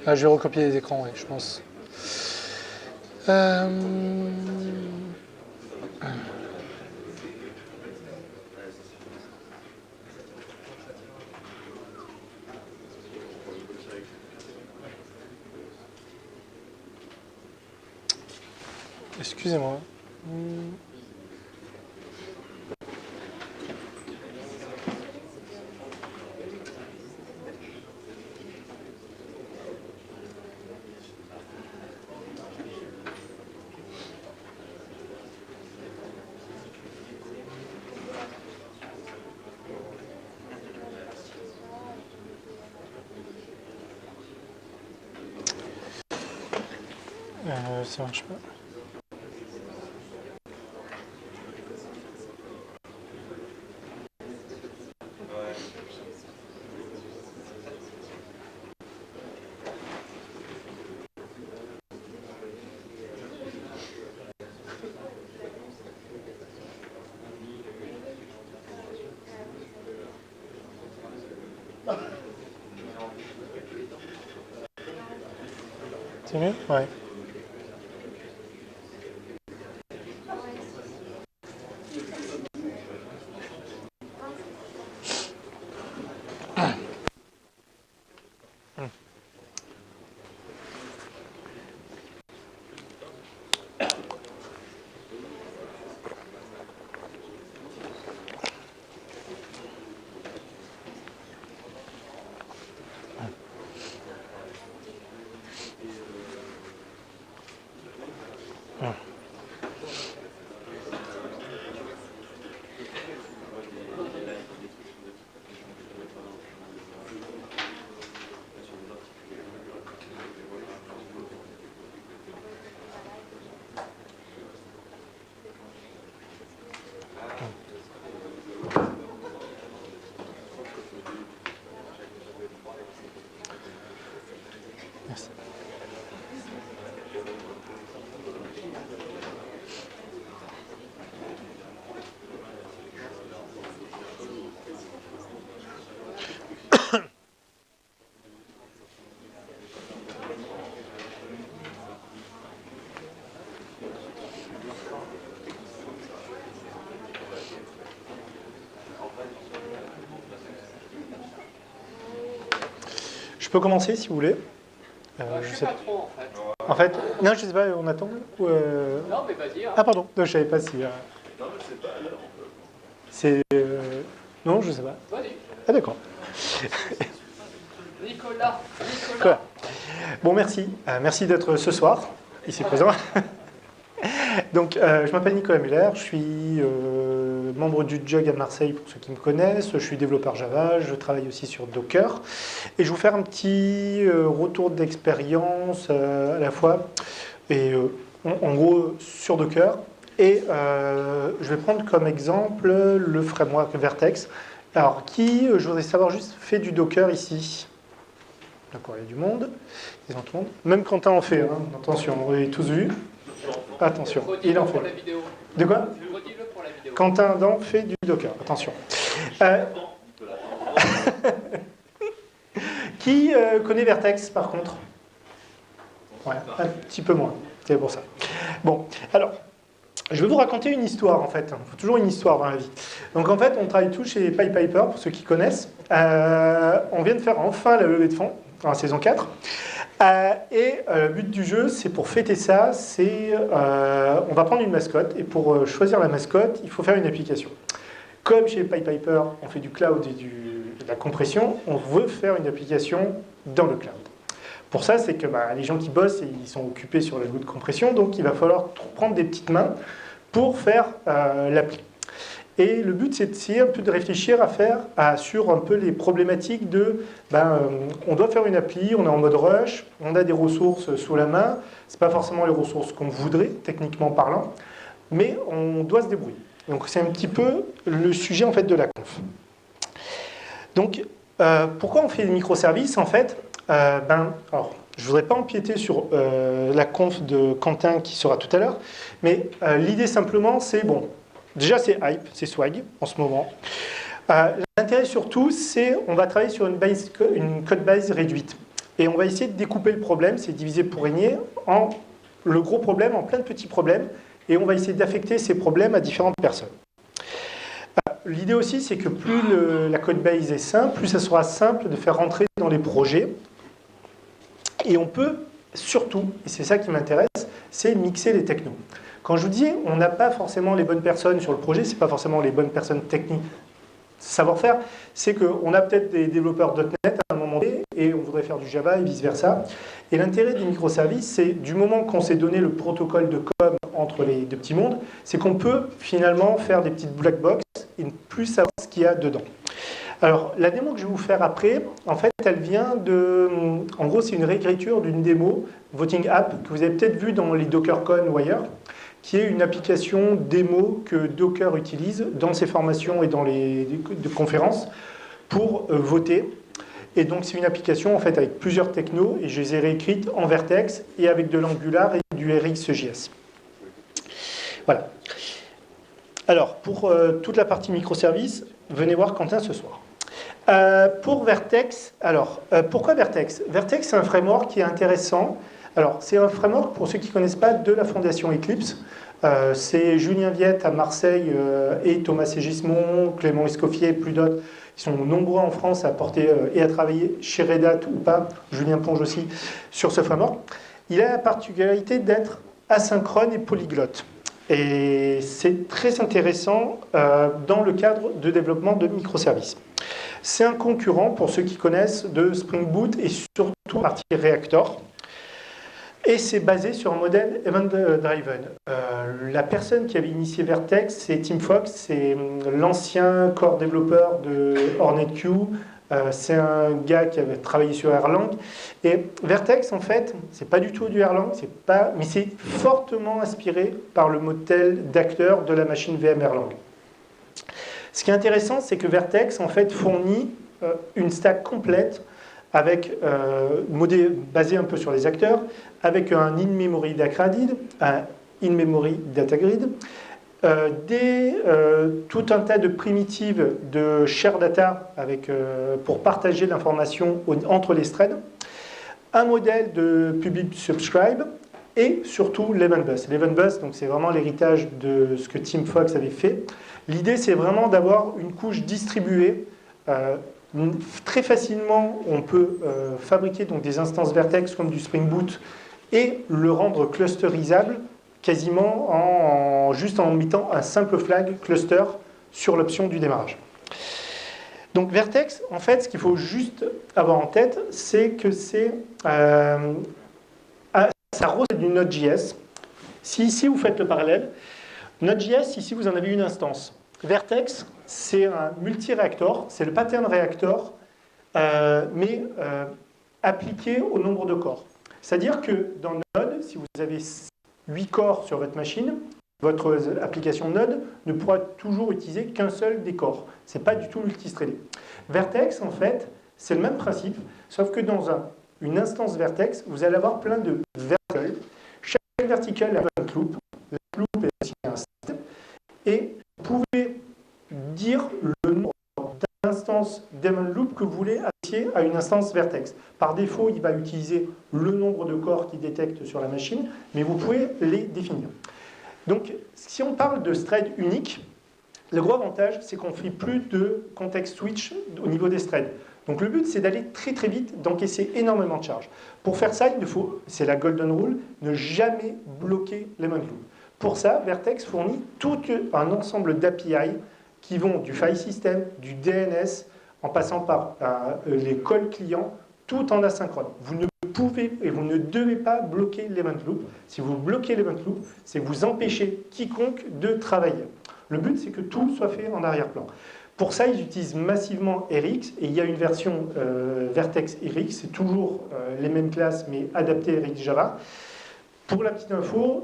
Ah, je vais recopier les écrans, oui, je pense. Euh, Excusez-moi. Ça marche pas. C'est mieux? Ouais. Merci. Je peux commencer si vous voulez. Je sais pas trop en fait. En fait, non, je sais pas, on attend ou Non, mais vas-y. Hein. Ah, pardon, non, je savais pas si. Non, mais c'est pas à l'heure. C'est. Non, je sais pas. Vas-y. Ah, d'accord. Nicolas. Quoi. Bon, merci. Merci d'être ce soir, ici présent. Donc, je m'appelle Nicolas Muller, je suis membre du JUG à Marseille pour ceux qui me connaissent, je suis développeur Java, je travaille aussi sur Docker, et je vais vous faire un petit retour d'expérience à la fois, et en gros sur Docker, et je vais prendre comme exemple le framework Vertex. Alors, je voudrais savoir juste, fait du Docker ici? D'accord, il y a du monde, ils ont tout le monde. Même Quentin en fait, hein. Attention, vous l'avez tous vu. Attention, il en fait. Pour la vidéo. De quoi? Redis-le pour la vidéo. Quentin Adam fait du Docker, attention. Qui connaît Vertex par contre? Ouais, un petit peu moins, c'est pour ça. Bon, alors, je vais vous raconter une histoire en fait. Il faut toujours une histoire dans la vie. Donc en fait, on travaille tous chez PyPiper, pour ceux qui connaissent. On vient de faire enfin la levée de fonds, en saison 4. Le but du jeu, c'est pour fêter ça, on va prendre une mascotte, et pour choisir la mascotte, il faut faire une application. Comme chez PyPiper, on fait du cloud et de la compression, on veut faire une application dans le cloud. Pour ça, c'est que les gens qui bossent, ils sont occupés sur la de compression, donc il va falloir prendre des petites mains pour faire l'appli. Et le but, c'est d'essayer un peu de réfléchir sur un peu les problématiques de on doit faire une appli, on est en mode rush, on a des ressources sous la main, ce pas forcément les ressources qu'on voudrait, techniquement parlant, mais on doit se débrouiller. Donc c'est un petit peu le sujet en fait de la conf. Donc pourquoi on fait des microservices en fait? Alors, je ne voudrais pas empiéter sur la conf de Quentin qui sera tout à l'heure, mais l'idée simplement c'est déjà, c'est hype, c'est swag en ce moment. L'intérêt surtout, c'est on va travailler sur une code base réduite. Et on va essayer de découper le problème, c'est diviser pour régner, en le gros problème, en plein de petits problèmes, et on va essayer d'affecter ces problèmes à différentes personnes. L'idée aussi, c'est que plus la code base est simple, plus ça sera simple de faire rentrer dans les projets. Et on peut surtout, et c'est ça qui m'intéresse, c'est mixer les technos. Quand je vous dis on n'a pas forcément les bonnes personnes sur le projet, ce n'est pas forcément les bonnes personnes techniques savoir-faire, c'est qu'on a peut-être des développeurs .NET à un moment donné et on voudrait faire du Java et vice-versa. Et l'intérêt des microservices, c'est du moment qu'on s'est donné le protocole de com entre les deux petits mondes, c'est qu'on peut finalement faire des petites black box et ne plus savoir ce qu'il y a dedans. Alors, la démo que je vais vous faire après, en fait, elle vient de... En gros, c'est une réécriture d'une démo, Voting App, que vous avez peut-être vu dans les DockerCon ou ailleurs, qui est une application démo que Docker utilise dans ses formations et dans les conférences pour voter. Et donc, c'est une application, en fait, avec plusieurs technos, et je les ai réécrites en Vertex et avec de l'Angular et du RxJS. Voilà. Alors, pour toute la partie microservices, venez voir Quentin ce soir. Pour Vertex, alors, pourquoi Vertex? Vertex, c'est un framework qui est intéressant. Alors, c'est un framework, pour ceux qui ne connaissent pas, de la fondation Eclipse. C'est Julien Viette à Marseille et Thomas Ségismond, Clément Escoffier et plus d'autres. Ils sont nombreux en France à porter et à travailler chez Red Hat ou pas, Julien Ponge aussi, sur ce framework. Il a la particularité d'être asynchrone et polyglotte. Et c'est très intéressant dans le cadre de développement de microservices. C'est un concurrent, pour ceux qui connaissent, de Spring Boot et surtout partie Reactor. Et c'est basé sur un modèle event-driven. La personne qui avait initié Vertex, c'est Tim Fox, c'est l'ancien core développeur de HornetQ. C'est un gars qui avait travaillé sur Erlang. Et Vertex, en fait, c'est pas du tout du Erlang, mais c'est fortement inspiré par le modèle d'acteur de la machine VM Erlang. Ce qui est intéressant, c'est que Vertex, en fait, fournit une stack complète avec basé un peu sur les acteurs, avec un in-memory data-grid, un in-memory data-grid, tout un tas de primitives de share data pour partager l'information entre les threads, un modèle de public subscribe et surtout l'event bus. L'event bus, donc c'est vraiment l'héritage de ce que Tim Fox avait fait. L'idée, c'est vraiment d'avoir une couche distribuée. Très facilement, on peut fabriquer donc des instances Vertex comme du Spring Boot et le rendre clusterisable quasiment juste en mettant un simple flag cluster sur l'option du démarrage. Donc Vertex, en fait, ce qu'il faut juste avoir en tête, c'est que ça recèle du Node.js. Si ici vous faites le parallèle, Node.js, ici vous en avez une instance. Vertex, c'est un multi-réactor, c'est le pattern réactor, mais appliqué au nombre de corps. C'est-à-dire que dans Node, si vous avez 8 corps sur votre machine, votre application Node ne pourra toujours utiliser qu'un seul des corps. Ce n'est pas du tout multithreadé. Vertex, en fait, c'est le même principe, sauf que dans une instance Vertex, vous allez avoir plein de verticals. Chaque vertical a un loop. Le loop est aussi un step. Et vous pouvez dire le nombre d'instances daemon loop que vous voulez associer à une instance Vertex. Par défaut, il va utiliser le nombre de corps qu'il détecte sur la machine, mais vous pouvez les définir. Donc, si on parle de thread unique, le gros avantage, c'est qu'on ne fait plus de context switch au niveau des threads. Donc, le but, c'est d'aller très très vite, d'encaisser énormément de charge. Pour faire ça, il faut, c'est la golden rule, ne jamais bloquer l'event loop. Pour ça, Vertex fournit tout un ensemble d'API qui vont du file system, du DNS, en passant par les calls clients, tout en asynchrone. Vous ne pouvez et vous ne devez pas bloquer l'event loop. Si vous bloquez l'event loop, c'est que vous empêchez quiconque de travailler. Le but, c'est que tout soit fait en arrière-plan. Pour ça, ils utilisent massivement Rx, et il y a une version Vertex Rx, c'est toujours les mêmes classes, mais adaptées Rx Java. Pour la petite info,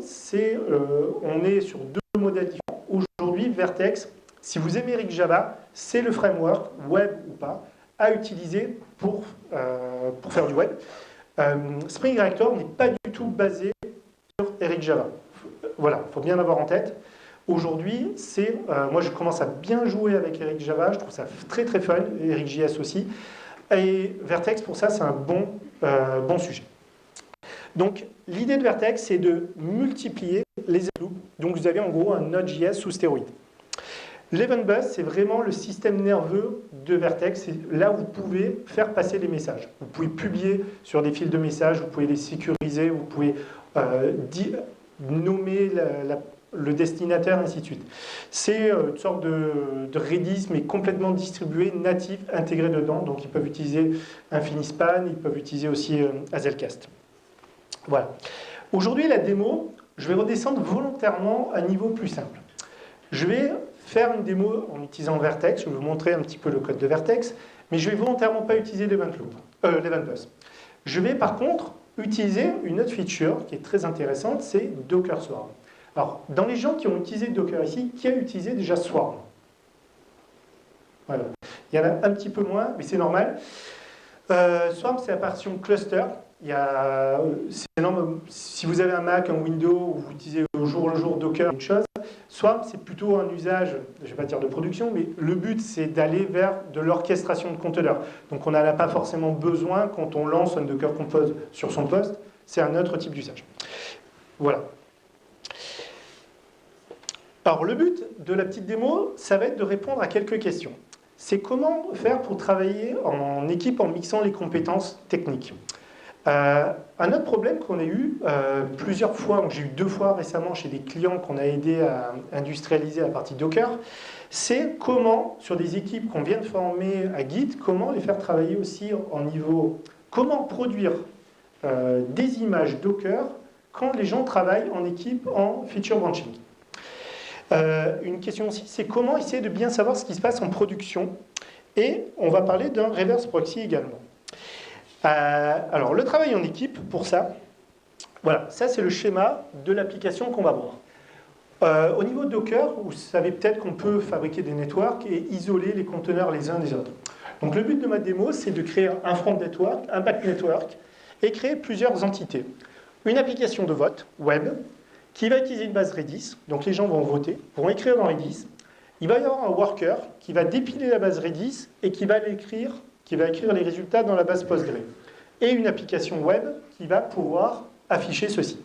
on est sur deux modèles différents. Aujourd'hui, Vertex, si vous aimez Rx Java, c'est le framework, web ou pas, à utiliser pour faire du web. Spring Reactor n'est pas du tout basé sur Rx Java. Voilà, il faut bien l'avoir en tête. Aujourd'hui, moi je commence à bien jouer avec Rx Java, je trouve ça très très fun, RxJS aussi. Et Vertex, pour ça, c'est un bon sujet. Donc, l'idée de Vertex, c'est de multiplier les loops. Donc, vous avez en gros un Node.js sous stéroïde. L'Event Bus, c'est vraiment le système nerveux de Vertex. C'est là où vous pouvez faire passer les messages. Vous pouvez publier sur des fils de messages, vous pouvez les sécuriser, vous pouvez nommer le destinataire, ainsi de suite. C'est une sorte de Redis, mais complètement distribué, natif, intégré dedans. Donc, ils peuvent utiliser Infinispan, ils peuvent utiliser aussi Hazelcast. Voilà. Aujourd'hui, la démo, je vais redescendre volontairement à un niveau plus simple. Je vais faire une démo en utilisant Vertex. Je vais vous montrer un petit peu le code de Vertex, mais je ne vais volontairement pas utiliser l'Event Bus. Je vais par contre utiliser une autre feature qui est très intéressante, c'est Docker Swarm. Alors, dans les gens qui ont utilisé Docker ici, qui a utilisé déjà Swarm? Voilà. Il y en a un petit peu moins, mais c'est normal. Swarm, c'est la version cluster. C'est énorme. Si vous avez un Mac, un Windows, ou vous utilisez au jour le jour Docker, une chose. Swarm, c'est plutôt un usage, je ne vais pas dire de production, mais le but, c'est d'aller vers de l'orchestration de conteneurs. Donc, on n'en a pas forcément besoin quand on lance un Docker Compose sur son poste. C'est un autre type d'usage. Voilà. Alors, le but de la petite démo, ça va être de répondre à quelques questions. C'est comment faire pour travailler en équipe en mixant les compétences techniques. Un autre problème qu'on a eu plusieurs fois, j'ai eu 2 fois récemment chez des clients qu'on a aidé à industrialiser la partie Docker, c'est comment, sur des équipes qu'on vient de former à Git, comment les faire travailler aussi en niveau... Comment produire des images Docker quand les gens travaillent en équipe en feature branching. Une question aussi, c'est comment essayer de bien savoir ce qui se passe en production. Et on va parler d'un reverse proxy également. Alors, le travail en équipe, pour ça, voilà, ça c'est le schéma de l'application qu'on va voir. Au niveau de Docker, vous savez peut-être qu'on peut fabriquer des networks et isoler les conteneurs les uns des autres. Donc le but de ma démo, c'est de créer un front network, un back network, et créer plusieurs entités. Une application de vote web, qui va utiliser une base Redis, donc les gens vont voter, vont écrire dans Redis. Il va y avoir un worker qui va dépiler la base Redis et qui va écrire les résultats dans la base Postgre. Et une application web qui va pouvoir afficher ceci.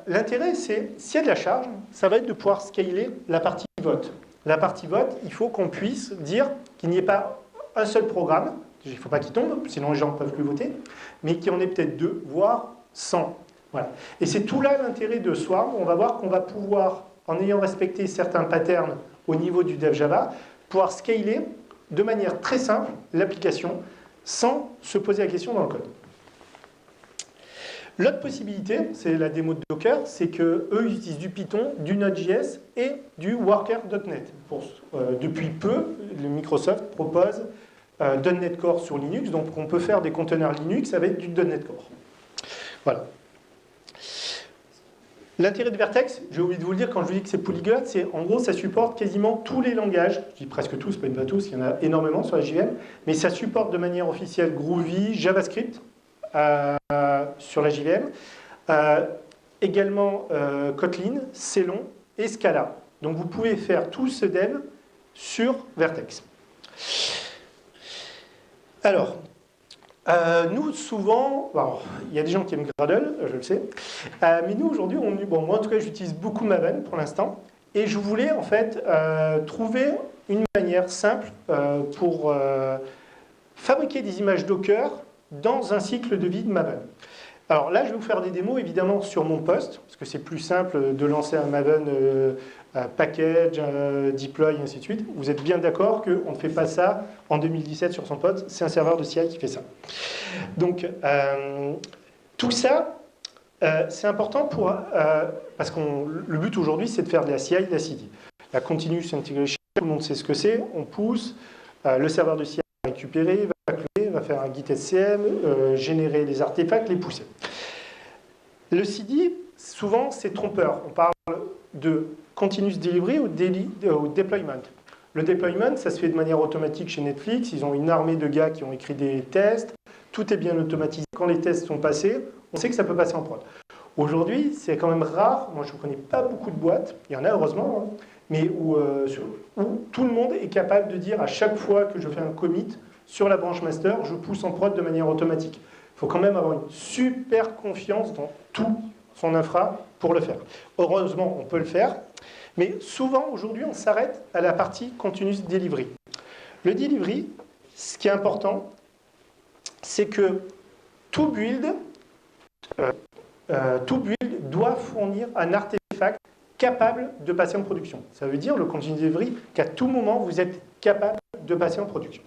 L'intérêt, c'est, s'il y a de la charge, ça va être de pouvoir scaler la partie vote. La partie vote, il faut qu'on puisse dire qu'il n'y ait pas un seul programme, il ne faut pas qu'il tombe, sinon les gens ne peuvent plus voter, mais qu'il y en ait peut-être 2, voire 100. Voilà. Et c'est tout là l'intérêt de Swarm. On va voir qu'on va pouvoir, en ayant respecté certains patterns au niveau du dev Java, pouvoir scaler de manière très simple l'application sans se poser la question dans le code. L'autre possibilité, c'est la démo de Docker, c'est qu'eux utilisent du Python, du Node.js et du Worker.NET. Depuis peu, le Microsoft propose .NET Core sur Linux, donc on peut faire des conteneurs Linux avec du .NET Core. Voilà. L'intérêt de Vertex, j'ai oublié de vous le dire quand je vous dis que c'est polyglotte, c'est en gros ça supporte quasiment tous les langages, je dis presque tous, pas tous, il y en a énormément sur la JVM, mais ça supporte de manière officielle Groovy, JavaScript sur la JVM, également Kotlin, Cylon et Scala. Donc vous pouvez faire tout ce dev sur Vertex. Alors, nous, souvent, il y a des gens qui aiment Gradle, je le sais, mais nous, aujourd'hui, moi, en tout cas, j'utilise beaucoup Maven pour l'instant, et je voulais, en fait, trouver une manière simple pour fabriquer des images Docker dans un cycle de vie de Maven. Alors là, je vais vous faire des démos, évidemment, sur mon poste, parce que c'est plus simple de lancer un Maven package, deploy, et ainsi de suite. Vous êtes bien d'accord qu'on ne fait pas ça en 2017 sur son poste, c'est un serveur de CI qui fait ça. Donc, tout ça, c'est important parce que le but aujourd'hui, c'est de faire de la CI et de la CD. La Continuous Integration, tout le monde sait ce que c'est, on pousse, le serveur de CI va récupérer, va créer, va faire un git SCM, générer les artefacts, les pousser. Le CD, souvent, c'est trompeur. On parle de continuous delivery ou deployment. Le deployment, ça se fait de manière automatique chez Netflix. Ils ont une armée de gars qui ont écrit des tests. Tout est bien automatisé. Quand les tests sont passés, on sait que ça peut passer en prod. Aujourd'hui, c'est quand même rare. Moi, je ne connais pas beaucoup de boîtes. Il y en a heureusement, hein, mais où tout le monde est capable de dire à chaque fois que je fais un commit, sur la branche master, je pousse en prod de manière automatique. Il faut quand même avoir une super confiance dans tout son infra pour le faire. Heureusement, on peut le faire, mais souvent, aujourd'hui, on s'arrête à la partie continuous delivery. Le delivery, ce qui est important, c'est que tout build doit fournir un artefact capable de passer en production. Ça veut dire, le continuous delivery, qu'à tout moment, vous êtes capable de passer en production.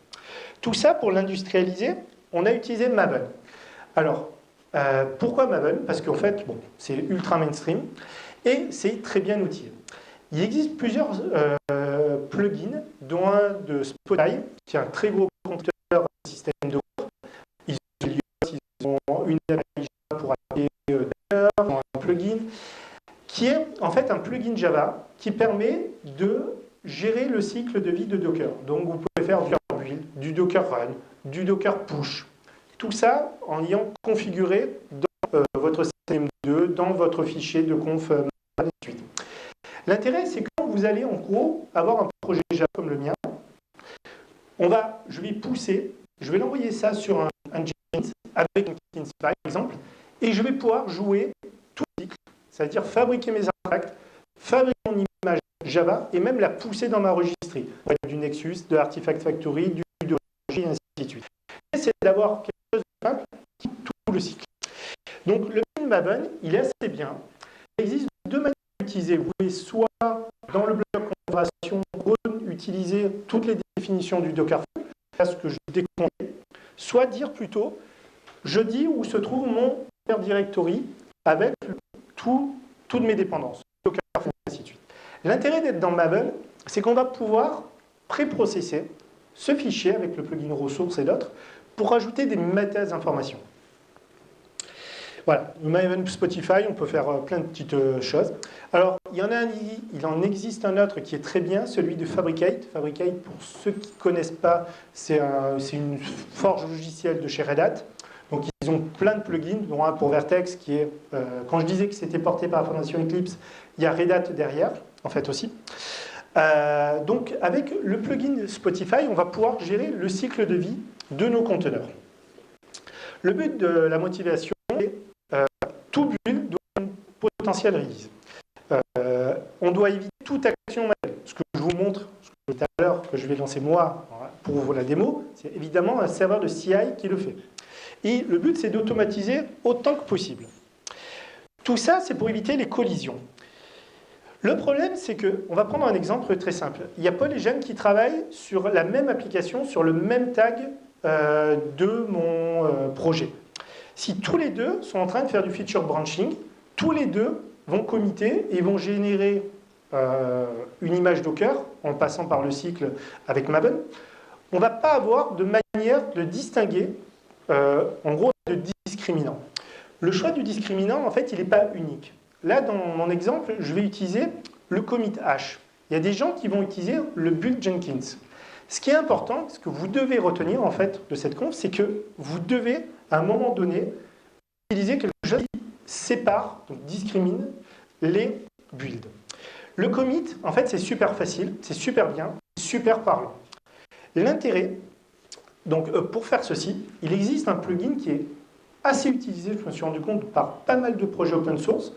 Tout ça, pour l'industrialiser, on a utilisé Maven. Alors, pourquoi Maven? Parce qu'en fait, bon, c'est ultra mainstream et c'est très bien outillé. Il existe plusieurs plugins, dont un de Spotify, qui est un très gros constructeur de système de cours. Ils ont une API pour appeler Docker, un plugin, qui est en fait un plugin Java qui permet de gérer le cycle de vie de Docker. Donc vous pouvez faire du Docker build, du Docker run, du Docker push. Tout ça en ayant configuré dans votre système2, dans votre fichier de conf. L'intérêt, c'est que quand vous allez en gros avoir un projet Java comme le mien, je vais pousser, je vais l'envoyer ça sur un Jenkins avec un Jenkins par exemple, et je vais pouvoir jouer tout le cycle, c'est-à-dire fabriquer mes artefacts, fabriquer mon image Java et même la pousser dans ma registrie, du Nexus, de Artifact Factory, du et ainsi de suite. C'est d'avoir quelque chose de simple qui tout le cycle. Donc le Maven, il est assez bien. Il existe deux manières d'utiliser. Vous pouvez soit dans le bloc configuration utiliser toutes les définitions du Docker, ce que je déconseille, soit dire plutôt, je dis où se trouve mon Docker Directory avec toutes mes dépendances, Docker et ainsi de suite. L'intérêt d'être dans Maven, c'est qu'on va pouvoir préprocesser ce fichier avec le plugin ressources et d'autres pour rajouter des méta-informations. Voilà, le Maven Spotify, on peut faire plein de petites choses. Alors, il en existe un autre qui est très bien, celui de Fabricate. Fabricate, pour ceux qui ne connaissent pas, c'est une forge logicielle de chez Red Hat. Donc, ils ont plein de plugins, dont un pour Vertex, qui est, quand je disais que c'était porté par la Fondation Eclipse, il y a Red Hat derrière, en fait aussi. Donc, avec le plugin Spotify, on va pouvoir gérer le cycle de vie de nos conteneurs. Le but de la motivation est tout build doit avoir une potentielle release. On doit éviter toute action manuelle. Ce que je vous montre tout à l'heure, que je vais lancer moi pour la démo, c'est évidemment un serveur de CI qui le fait. Et le but, c'est d'automatiser autant que possible. Tout ça, c'est pour éviter les collisions. Le problème, c'est qu'on va prendre un exemple très simple. Il y a Paul et Jeanne qui travaillent sur la même application, sur le même tag de mon projet. Si tous les deux sont en train de faire du feature branching, tous les deux vont committer et vont générer une image Docker en passant par le cycle avec Maven, on ne va pas avoir de manière de distinguer, en gros, de discriminant. Le choix du discriminant, en fait, il n'est pas unique. Là, dans mon exemple, je vais utiliser le commit hash. Il y a des gens qui vont utiliser le build Jenkins. Ce qui est important, ce que vous devez retenir en fait de cette conf, c'est que vous devez, à un moment donné, utiliser quelque chose qui sépare, donc discrimine les builds. Le commit, en fait, c'est super facile, c'est super bien, super parlant. L'intérêt, donc pour faire ceci, il existe un plugin qui est assez utilisé, je me suis rendu compte, par pas mal de projets open source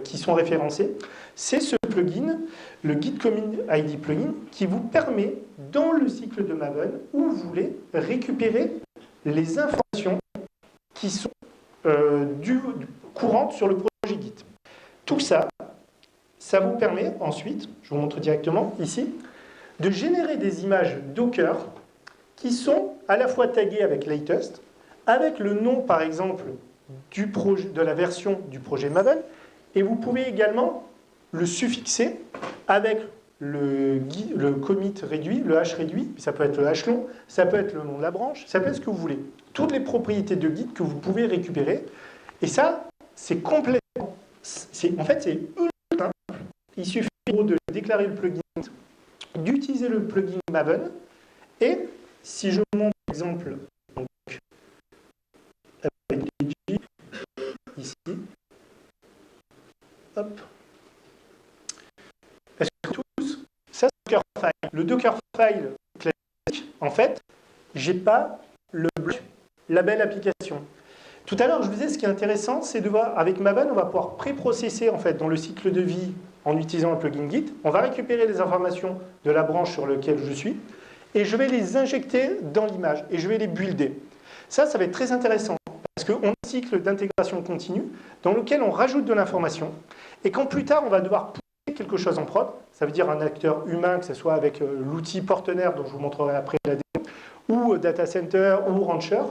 qui sont référencés. C'est ce plugin, le Git Commit ID plugin, qui vous permet, dans le cycle de Maven, où vous voulez récupérer les informations qui sont courantes sur le projet Git. Tout ça, ça vous permet ensuite, je vous montre directement ici, de générer des images Docker qui sont à la fois taguées avec latest, avec le nom, par exemple, de la version du projet Maven, et vous pouvez également le suffixer avec le commit réduit, le hash réduit, ça peut être le hash long, ça peut être le nom de la branche, ça peut être ce que vous voulez. Toutes les propriétés de Git que vous pouvez récupérer. Et ça, c'est complètement... En fait, c'est ultra simple. Il suffit de déclarer le plugin, d'utiliser le plugin Maven, et si je montre, par exemple, donc, avec les ici, hop. Est-ce que tous, ça c'est Dockerfile. Le Dockerfile classique, en fait, je n'ai pas le bloc label application. Tout à l'heure, je vous disais, ce qui est intéressant, c'est de voir, avec Maven, on va pouvoir préprocesser en fait, dans le cycle de vie en utilisant un plugin Git. On va récupérer les informations de la branche sur laquelle je suis et je vais les injecter dans l'image et je vais les builder. Ça va être très intéressant parce qu'on a un cycle d'intégration continue dans lequel on rajoute de l'information et quand plus tard, on va devoir pousser quelque chose en prod, ça veut dire un acteur humain, que ce soit avec l'outil partenaire dont je vous montrerai après la démo, ou Data Center ou Rancher,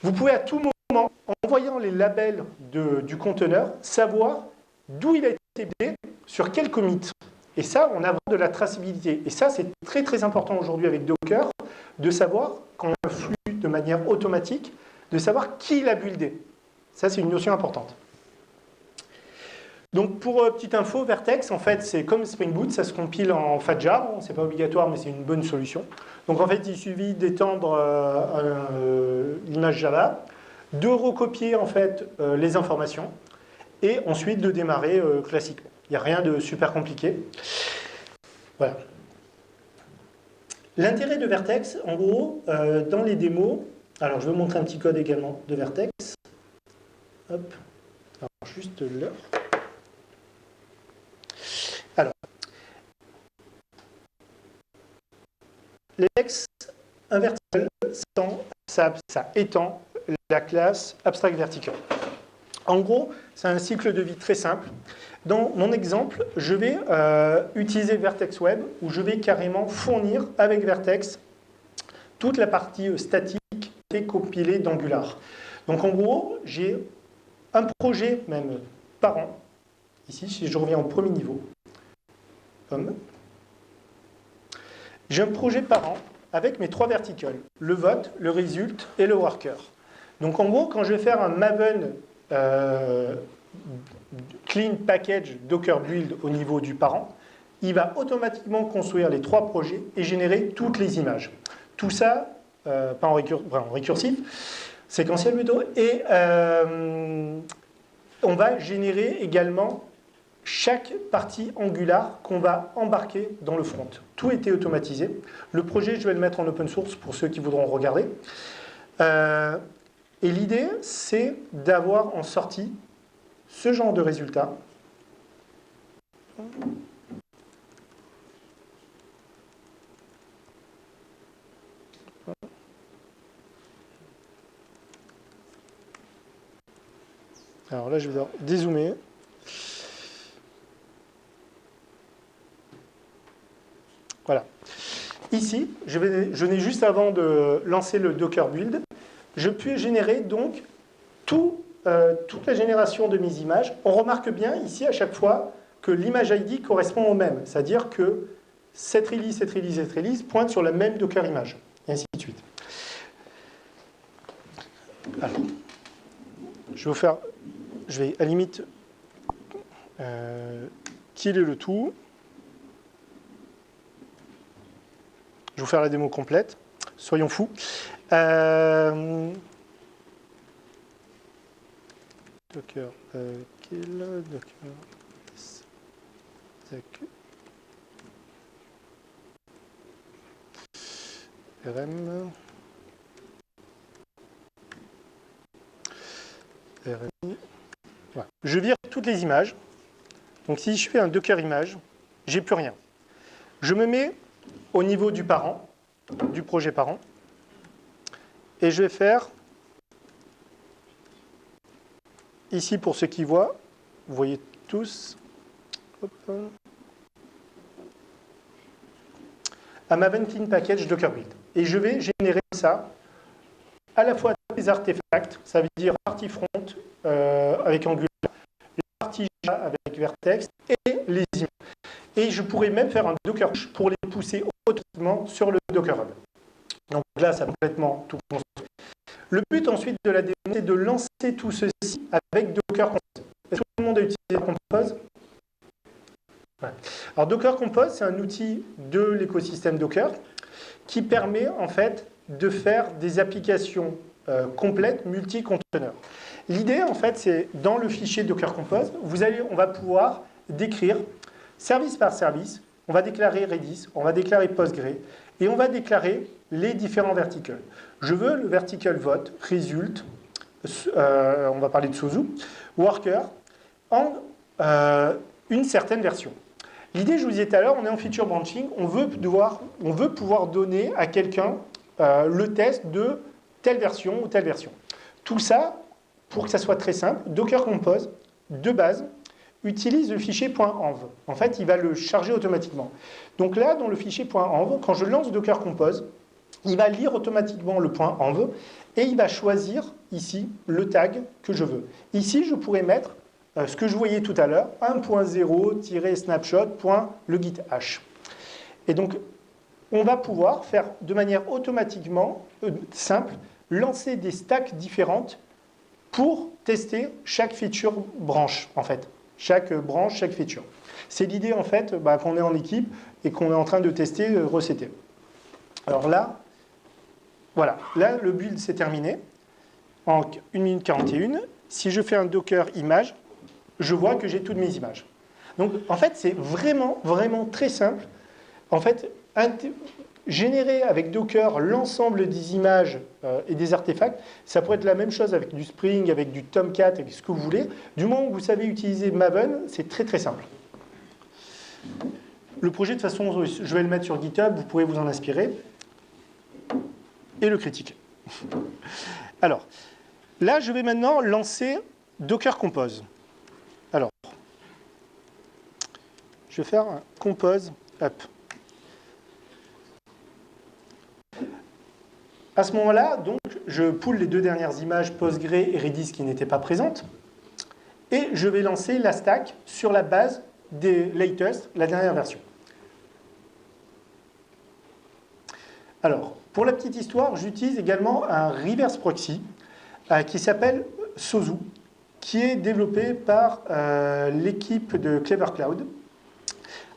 vous pouvez à tout moment, en voyant les labels du conteneur, savoir d'où il a été buildé, sur quel commit. Et ça, on a de la traçabilité. Et ça, c'est très très important aujourd'hui avec Docker, de savoir, quand on flux de manière automatique, de savoir qui l'a buildé. Ça, c'est une notion importante. Donc, pour petite info, Vertex, en fait, c'est comme Spring Boot, ça se compile en Fadjar. C'est pas obligatoire, mais c'est une bonne solution. Donc, en fait, il suffit d'étendre l'image Java, de recopier, en fait, les informations, et ensuite de démarrer classiquement. Il n'y a rien de super compliqué. Voilà. L'intérêt de Vertex, en gros, dans les démos, alors je vais vous montrer un petit code également de Vertex. Hop. Alors, juste l'heure. Alors, l'Ex invertible, ça étend la classe abstract vertical. En gros, c'est un cycle de vie très simple. Dans mon exemple, je vais utiliser Vertex Web, où je vais carrément fournir avec Vertex toute la partie statique qui est compilée d'Angular. Donc en gros, j'ai un projet même par an. Ici, si je reviens au premier niveau, j'ai un projet par an avec mes 3 verticals, le vote, le result et le worker. Donc en gros, quand je vais faire un Maven clean package Docker build au niveau du parent, il va automatiquement construire les 3 projets et générer toutes les images. Tout ça, pas en récursif, séquentiel plutôt, et on va générer également chaque partie Angular qu'on va embarquer dans le front. Tout était automatisé. Le projet, je vais le mettre en open source pour ceux qui voudront regarder. Et l'idée, c'est d'avoir en sortie ce genre de résultat. Alors là, je vais devoir dézoomer. Voilà. Ici, je n'ai juste avant de lancer le Docker build, je peux générer donc toute la génération de mes images. On remarque bien ici à chaque fois que l'image ID correspond au même, c'est-à-dire que cette release pointe sur la même Docker image, et ainsi de suite. Alors, je vais à la limite killer le tout. Je vais vous faire la démo complète. Soyons fous. Docker kill, Docker RM RMI. Voilà. Je vire toutes les images. Donc si je fais un Docker image, j'ai plus rien. Je me mets au niveau du parent, du projet parent, et je vais faire ici pour ceux qui voient, vous voyez tous, hop, un Maven Clean Package Docker Build. Et je vais générer ça à la fois des artefacts, ça veut dire partie front avec Angular, la partie Java avec Vertex et les images. Et je pourrais même faire un Docker push pour les pousser automatiquement sur le Docker Hub. Donc là, ça a complètement tout construit. Le but ensuite de la démo, c'est de lancer tout ceci avec Docker Compose. Est-ce que tout le monde a utilisé Compose? Ouais. Alors Docker Compose, c'est un outil de l'écosystème Docker qui permet en fait de faire des applications complètes multi-conteneurs. L'idée en fait, c'est dans le fichier Docker Compose, on va pouvoir décrire service par service on va déclarer Redis, on va déclarer Postgre, et on va déclarer les différents verticles. Je veux le verticle vote, result, on va parler de Sozu, worker, en une certaine version. L'idée, je vous disais tout à l'heure, on est en feature branching, on veut pouvoir donner à quelqu'un le test de telle version ou telle version. Tout ça, pour que ça soit très simple, Docker Compose, de base, utilise le fichier .env. En fait, il va le charger automatiquement. Donc là, dans le fichier .env, quand je lance Docker Compose, il va lire automatiquement le .env et il va choisir ici le tag que je veux. Ici, je pourrais mettre ce que je voyais tout à l'heure, 1.0-snapshot.legithash. Et donc, on va pouvoir faire de manière automatiquement simple, lancer des stacks différentes pour tester chaque feature branche, en fait. Chaque branche, chaque feature. C'est l'idée, en fait, qu'on est en équipe et qu'on est en train de tester, recéter. Alors là, voilà. Là, le build s'est terminé en 1 minute 41. Si je fais un Docker image, je vois que j'ai toutes mes images. Donc, en fait, c'est vraiment, vraiment très simple. En fait, générer avec Docker l'ensemble des images et des artefacts, ça pourrait être la même chose avec du Spring, avec du Tomcat, avec ce que vous voulez. Du moment où vous savez utiliser Maven, c'est très très simple. Le projet, de toute façon, je vais le mettre sur GitHub, vous pourrez vous en inspirer et le critiquer. Alors, là, je vais maintenant lancer Docker Compose. Alors, je vais faire un Compose up. À ce moment-là, donc, je pull les deux dernières images Postgre et Redis qui n'étaient pas présentes. Et je vais lancer la stack sur la base des latest, la dernière version. Alors, pour la petite histoire, j'utilise également un reverse proxy qui s'appelle Sozu, qui est développé par l'équipe de Clever Cloud.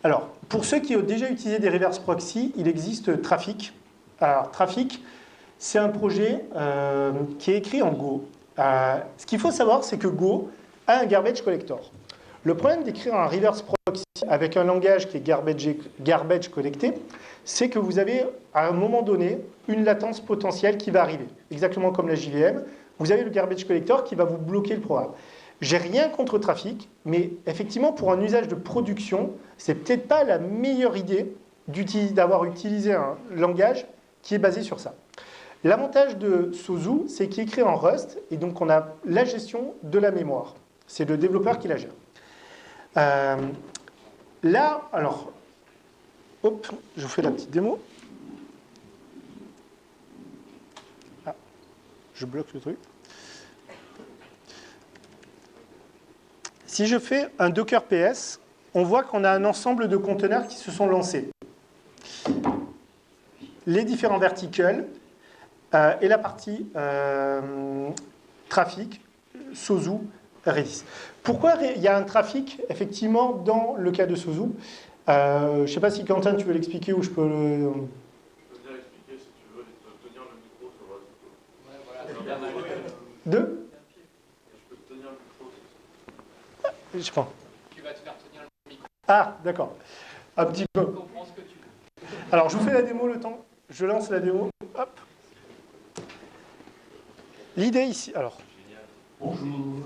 Alors, pour ceux qui ont déjà utilisé des reverse proxy, il existe Trafic. Alors, Trafic, c'est un projet qui est écrit en Go. Ce qu'il faut savoir, c'est que Go a un garbage collector. Le problème d'écrire un reverse proxy avec un langage qui est garbage collecté, c'est que vous avez, à un moment donné, une latence potentielle qui va arriver. Exactement comme la JVM, vous avez le garbage collector qui va vous bloquer le programme. J'ai rien contre Trafic, mais effectivement, pour un usage de production, c'est peut-être pas la meilleure idée d'avoir utilisé un langage qui est basé sur ça. L'avantage de Sozu, c'est qu'il est écrit en Rust, et donc on a la gestion de la mémoire. C'est le développeur qui la gère. Là, alors, hop, je vous fais la petite démo. Ah, je bloque le truc. Si je fais un Docker PS, on voit qu'on a un ensemble de conteneurs qui se sont lancés. Les différents verticles et la partie trafic, Sozu, Redis. Pourquoi il y a un trafic, effectivement, dans le cas de Sozu? Je ne sais pas si Quentin, tu veux l'expliquer ou je peux le... Je peux bien l'expliquer si tu veux, tenir le micro sur le... Ouais, voilà, c'est bien. Deux? Je peux te tenir le micro. Je pense. Tu vas te faire tenir le micro. Ah, d'accord. Un petit peu. Tu comprends ce que tu veux. Alors, je vous fais la démo le temps. Je lance la démo. Hop. L'idée ici, alors. Bonjour.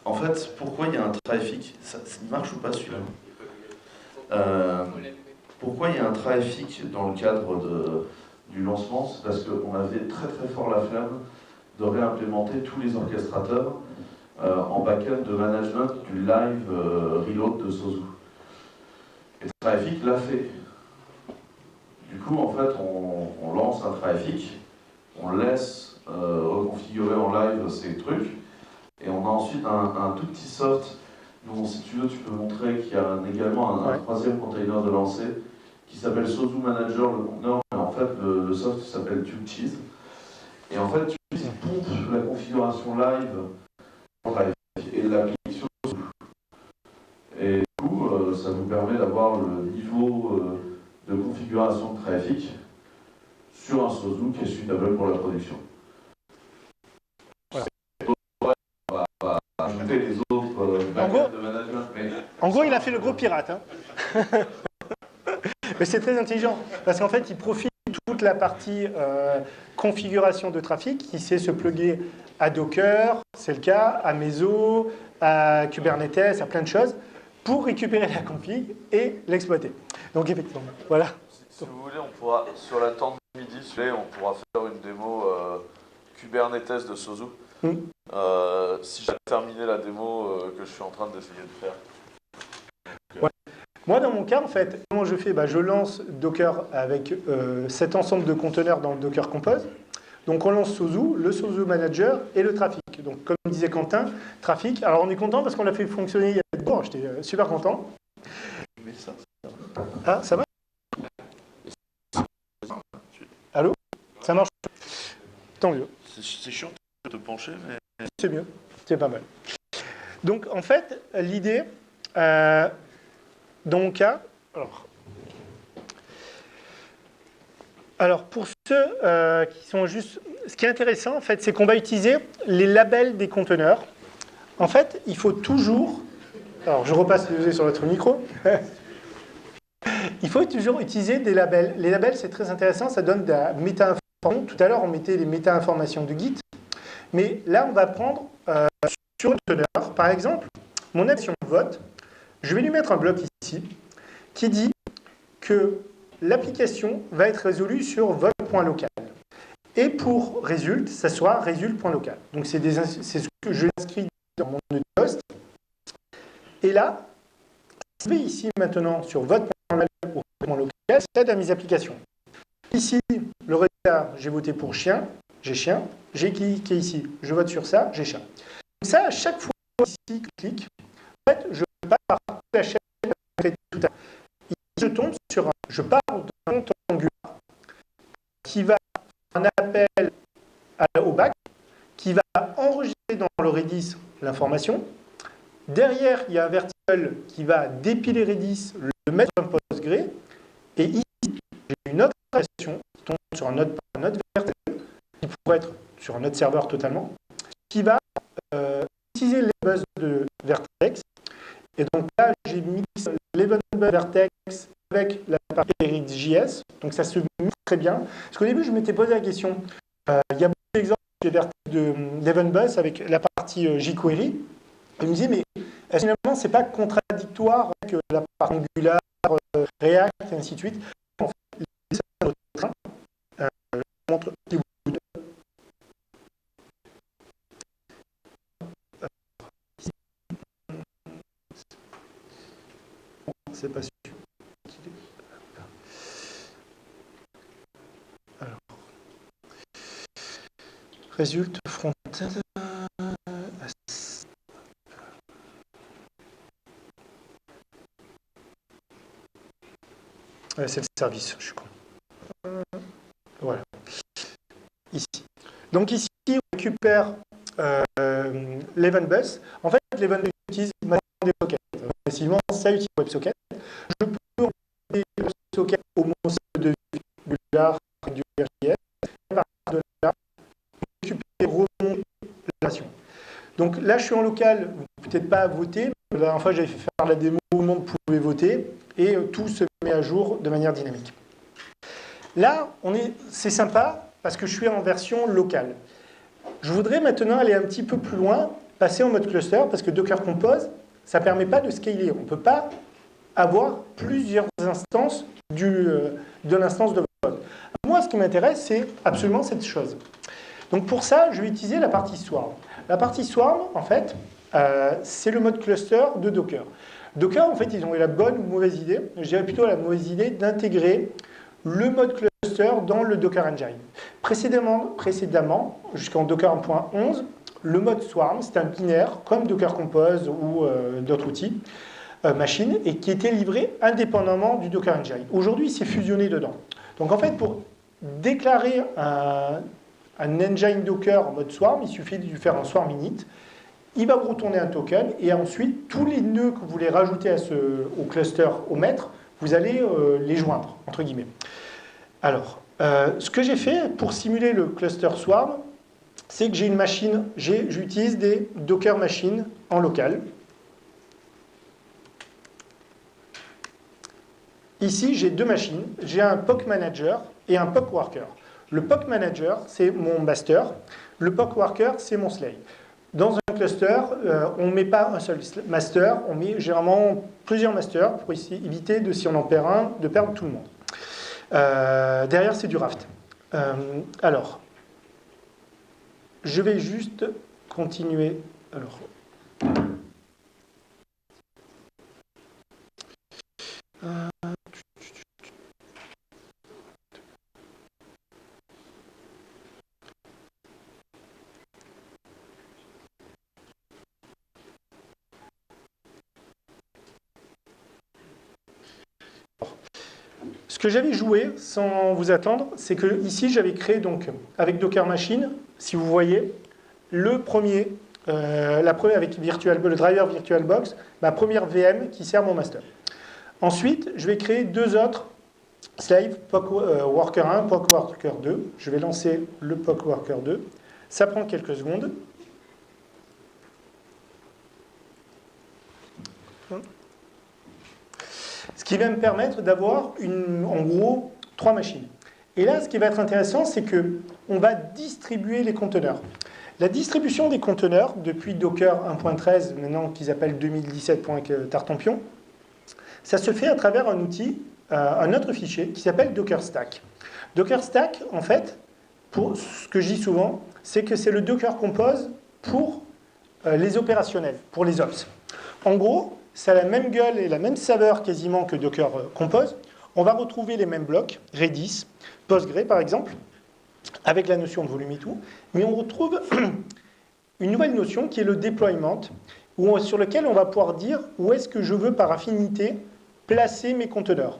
En fait, pourquoi il y a un trafic? Ça marche ou pas celui-là? Pourquoi il y a un trafic dans le cadre du lancement? C'est parce qu'on avait très très fort la flemme de réimplémenter tous les orchestrateurs en backend de management du live reload de Sozu. Et Trafic l'a fait. Du coup, en fait, on lance un Trafic, on laisse reconfigurer en live ces trucs, et on a ensuite un tout petit soft. Donc, si tu veux, tu peux montrer qu'il y a également un troisième container de lancer qui s'appelle Sozu Manager, le conteneur, mais en fait, le soft s'appelle TubeCheese. Et en fait, TubeCheese pompe la configuration live et l'application Sozu. Et du coup, ça nous permet d'avoir le niveau de configuration de trafic sur un Sozu qui est suitable pour la production. Voilà. On va ajouter les autres backend de management. Mais... En gros, il a fait le gros pirate. Hein. Mais c'est très intelligent, parce qu'en fait, il profite de toute la partie configuration de trafic. Il sait se plugger à Docker, c'est le cas, à Meso, à Kubernetes, à plein de choses, pour récupérer la config et l'exploiter. Donc effectivement, voilà. Si vous voulez, on pourra, sur la tente de midi, on pourra faire une démo Kubernetes de Sozu. Si j'ai terminé la démo que je suis en train d'essayer de faire. Ouais. Moi, dans mon cas, en fait, comment je fais? Je lance Docker avec cet ensemble de conteneurs dans le Docker Compose. Donc, on lance Sozu, le Sozu Manager et le trafic. Donc, comme disait Quentin, trafic. Alors, on est content parce qu'on l'a fait fonctionner il y a 2 jours. J'étais super content. Mais ça, Ah, ça va? Allô? Ça marche? Tant mieux. c'est chiant de te pencher, mais... C'est mieux. C'est pas mal. Donc, en fait, l'idée, dans mon cas, alors pour ceux qui sont juste... Ce qui est intéressant, en fait, c'est qu'on va utiliser les labels des conteneurs. En fait, il faut toujours... Alors, je repasse sur votre micro. Il faut toujours utiliser des labels. Les labels, c'est très intéressant, ça donne de la méta-information. Tout à l'heure, on mettait les méta-informations de Git. Mais là, on va prendre sur le conteneur, par exemple, mon action vote. Je vais lui mettre un bloc ici qui dit que l'application va être résolue sur vote.local. Et pour result, ça sera result.local. Donc, c'est ce que je inscris dans mon nœud host. Et là, je vais ici maintenant sur vote.local ou vote.local, c'est à mes applications. Ici, le résultat, j'ai voté pour chien, j'ai chien. J'ai cliqué ici, je vote sur ça, j'ai chat. Donc ça, à chaque fois ici que je clique, en fait, je passe par toute la chaîne tout à l'heure. Je tombe sur je pars d'un compte Angular qui va faire un appel au back, qui va enregistrer dans le Redis l'information. Derrière, il y a un vertical qui va dépiler Redis, le mettre sur un Postgre. Et ici, j'ai une autre application qui tombe sur un autre vertical, qui pourrait être sur un autre serveur totalement, qui va utiliser les buzz de Vertex. Et donc là, j'ai mis l'event buzz Vertex avec la partie RxJS. Donc ça se met très bien. Parce qu'au début, je m'étais posé la question. Il y a beaucoup d'exemples d'event buzz avec la partie jQuery. Je me disais, mais finalement, ce n'est pas contradictoire avec la partie Angular, React, et ainsi de suite. En fait, c'est notre train. Je montre si vous c'est pas sûr. Alors, résulte front-end. C'est le service, je suis con. Voilà. Ici. Donc ici, on récupère l'event bus. En fait, l'event bus utilise des sockets. Massivement, ça utilise WebSocket. Je peux envoyer le socket au monstre de Angular du RJS. Et à partir de là, récupérer, remonter l'opération. Donc là, je suis en local, vous ne pouvez peut-être pas voter. La dernière fois, j'avais fait faire la démo, tout le monde pouvait voter. Et tout se met à jour de manière dynamique. Là, c'est sympa parce que je suis en version locale. Je voudrais maintenant aller un petit peu plus loin, passer en mode cluster, parce que Docker Compose, ça ne permet pas de scaler. On ne peut pas avoir plusieurs instances de l'instance de votre code. Moi, ce qui m'intéresse, c'est absolument cette chose. Donc pour ça, je vais utiliser la partie Swarm. La partie Swarm, en fait, c'est le mode cluster de Docker. Docker, en fait, ils ont eu la bonne ou mauvaise idée, je dirais plutôt la mauvaise idée d'intégrer le mode cluster dans le Docker Engine. Précédemment jusqu'en Docker 1.11, le mode Swarm, c'était un binaire, comme Docker Compose ou d'autres outils, machine, et qui était livré indépendamment du Docker Engine. Aujourd'hui, c'est fusionné dedans. Donc en fait, pour déclarer un engine Docker en mode Swarm, il suffit de faire un Swarm init. Il va vous retourner un token et ensuite, tous les nœuds que vous voulez rajouter au cluster, au maître, vous allez les joindre, entre guillemets. Alors, ce que j'ai fait pour simuler le cluster Swarm, c'est que j'ai une machine, j'utilise des Docker machines en local. ici, j'ai deux machines. J'ai un POC Manager et un POC Worker. Le POC Manager, c'est mon master. Le POC Worker, c'est mon slave. Dans un cluster, on ne met pas un seul master, on met généralement plusieurs masters pour éviter, si on en perd un, de perdre tout le monde. Derrière, c'est du raft. Alors, je vais juste continuer. Alors, ce que j'avais joué, sans vous attendre, c'est que ici j'avais créé donc avec Docker Machine, si vous voyez, la première avec le driver VirtualBox, ma première VM qui sert mon master. Ensuite, je vais créer deux autres slaves, POC Worker 1, POC Worker 2. Je vais lancer le POC Worker 2. Ça prend quelques secondes. Ce qui va me permettre d'avoir, en gros, 3 machines. Et là, ce qui va être intéressant, c'est qu'on va distribuer les conteneurs. La distribution des conteneurs, depuis Docker 1.13, maintenant qu'ils appellent 2017.tartampion, ça se fait à travers un outil, un autre fichier, qui s'appelle Docker Stack. Docker Stack, en fait, pour ce que je dis souvent, c'est que c'est le Docker Compose pour les opérationnels, pour les ops. En gros, ça a la même gueule et la même saveur quasiment que Docker Compose. On va retrouver les mêmes blocs, Redis, Postgre par exemple, avec la notion de volume et tout, mais on retrouve une nouvelle notion qui est le deployment, sur lequel on va pouvoir dire où est-ce que je veux par affinité placer mes conteneurs.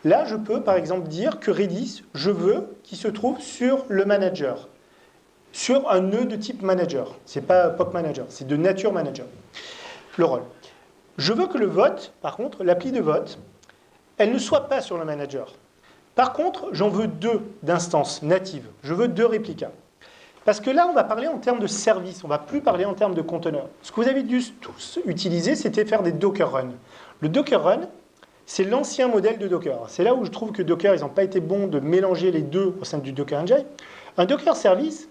Là, je peux par exemple dire que Redis, je veux qu'il se trouve sur le manager, sur un nœud de type manager. Ce n'est pas POC manager, c'est de nature manager, le rôle. Je veux que le vote, par contre, l'appli de vote, elle ne soit pas sur le manager. Par contre, j'en veux 2 d'instances natives. Je veux 2 réplicas. Parce que là, on va parler en termes de service, on ne va plus parler en termes de conteneurs. Ce que vous avez dû tous utiliser, c'était faire des Docker Run. Le Docker Run, c'est l'ancien modèle de Docker. C'est là où je trouve que Docker, ils n'ont pas été bons de mélanger les deux au sein du Docker Engine. Un Docker Service,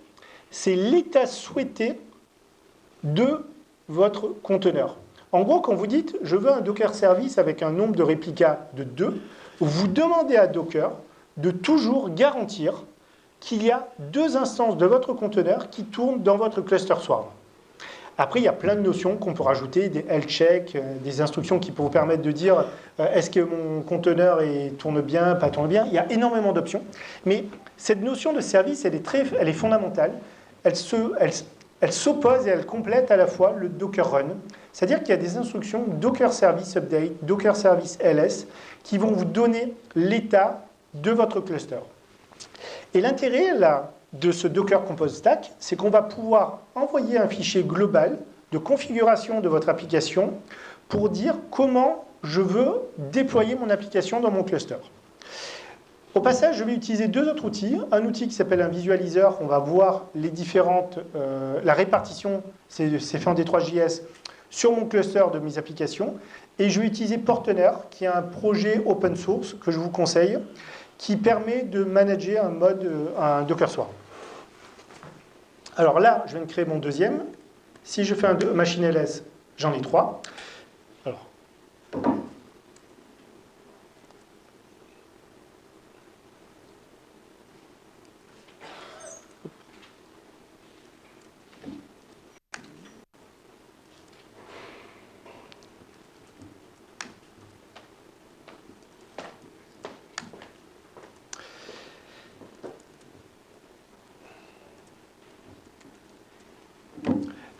c'est l'état souhaité de votre conteneur. En gros, quand vous dites « je veux un Docker Service avec un nombre de réplicas de 2 », vous demandez à Docker de toujours garantir qu'il y a 2 instances de votre conteneur qui tournent dans votre cluster swarm. Après, il y a plein de notions qu'on peut rajouter, des health checks, des instructions qui peuvent vous permettre de dire est-ce que mon conteneur tourne bien, pas tourne bien. Il y a énormément d'options. Mais cette notion de service, elle est fondamentale. Elle s'oppose et elle complète à la fois le Docker Run. C'est-à-dire qu'il y a des instructions Docker Service Update, Docker Service LS, qui vont vous donner l'état de votre cluster. Et l'intérêt là, de ce Docker Compose Stack, c'est qu'on va pouvoir envoyer un fichier global de configuration de votre application pour dire comment je veux déployer mon application dans mon cluster. Au passage, je vais utiliser 2 autres outils. Un outil qui s'appelle un visualiseur, on va voir les différentes, la répartition, c'est fait en D3JS, sur mon cluster de mes applications. Et je vais utiliser Portener, qui est un projet open source que je vous conseille, qui permet de manager un Docker Swarm. Alors là, je viens de créer mon deuxième. Si je fais un machine LS, j'en ai 3. Alors.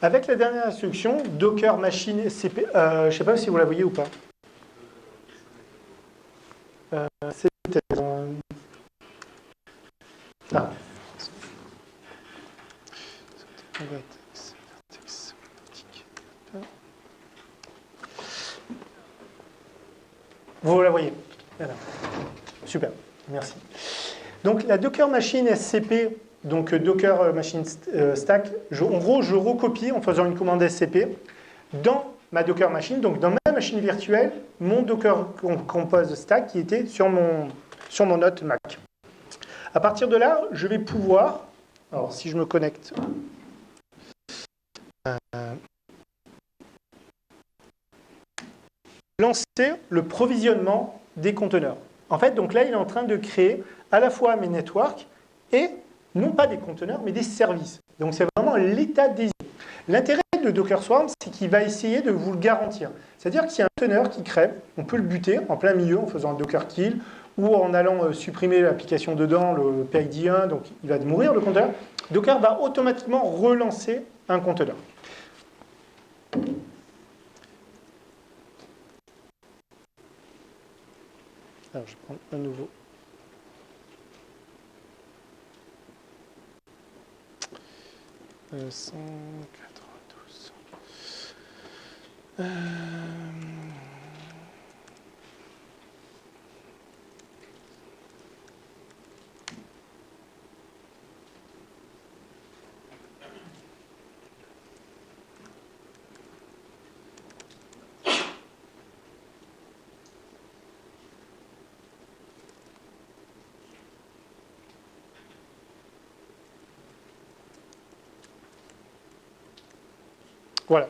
Avec la dernière instruction, Docker Machine SCP, je ne sais pas si vous la voyez ou pas. C'est peut-être... Ah. Vous la voyez. Voilà. Super, merci. Donc la Docker Machine SCP, donc Docker Machine Stack, en gros, je recopie en faisant une commande SCP dans ma Docker machine, donc dans ma machine virtuelle, mon Docker Compose Stack qui était sur mon hôte Mac. À partir de là, je vais pouvoir, alors si je me connecte, lancer le provisionnement des conteneurs. En fait, donc là, il est en train de créer à la fois mes networks et non pas des conteneurs, mais des services. Donc c'est vraiment l'état désiré. L'intérêt de Docker Swarm, c'est qu'il va essayer de vous le garantir. C'est-à-dire que s'il y a un conteneur qui crève, on peut le buter en plein milieu en faisant un Docker kill ou en allant supprimer l'application dedans, le PID1, donc il va mourir le conteneur. Docker va automatiquement relancer un conteneur. Alors je prends un nouveau. « 192. Voilà.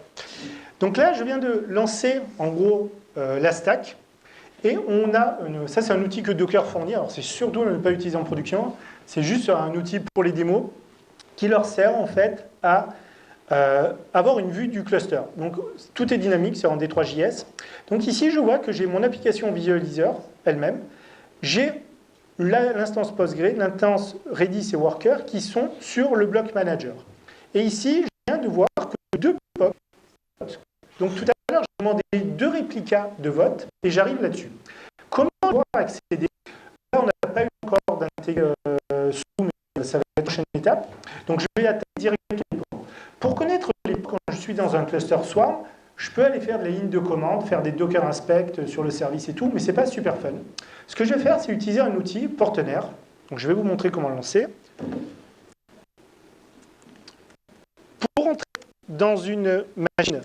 Donc là, je viens de lancer, en gros, la stack. Et on a, ça c'est un outil que Docker fournit, alors c'est surtout ne pas utiliser en production, c'est juste un outil pour les démos qui leur sert en fait à avoir une vue du cluster. Donc tout est dynamique, c'est en D3JS. Donc ici, je vois que j'ai mon application visualizer elle-même, j'ai l'instance Postgre, l'instance Redis et Worker qui sont sur le bloc manager. Et ici, je viens de voir que deux POC. Donc tout à l'heure, j'ai demandé 2 réplicas de vote et j'arrive là-dessus. Comment pouvoir accéder? Là, on n'a pas eu encore d'intégrer sous, mais ça va être la prochaine étape. Donc je vais attaquer directement les ports. Pour connaître les ports, quand je suis dans un cluster Swarm, je peux aller faire des lignes de commande, faire des Docker inspect sur le service et tout, mais ce n'est pas super fun. Ce que je vais faire, c'est utiliser un outil Portenaire. Donc je vais vous montrer comment le lancer. Pour entrer dans une machine,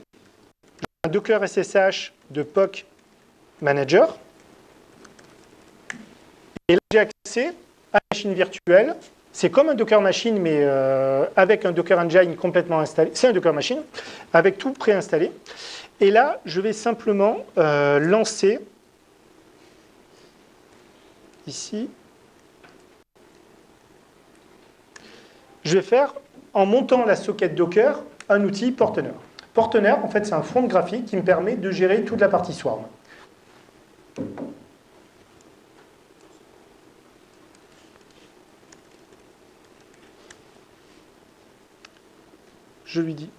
un Docker SSH de POC Manager. Et là, j'ai accès à la machine virtuelle. C'est comme un Docker Machine, mais avec un Docker Engine complètement installé. C'est un Docker Machine, avec tout préinstallé. Et là, je vais simplement lancer, ici, je vais faire, en montant la socket Docker, un outil Portenaire. Portenaire, en fait, c'est un front graphique qui me permet de gérer toute la partie Swarm. Je lui dis.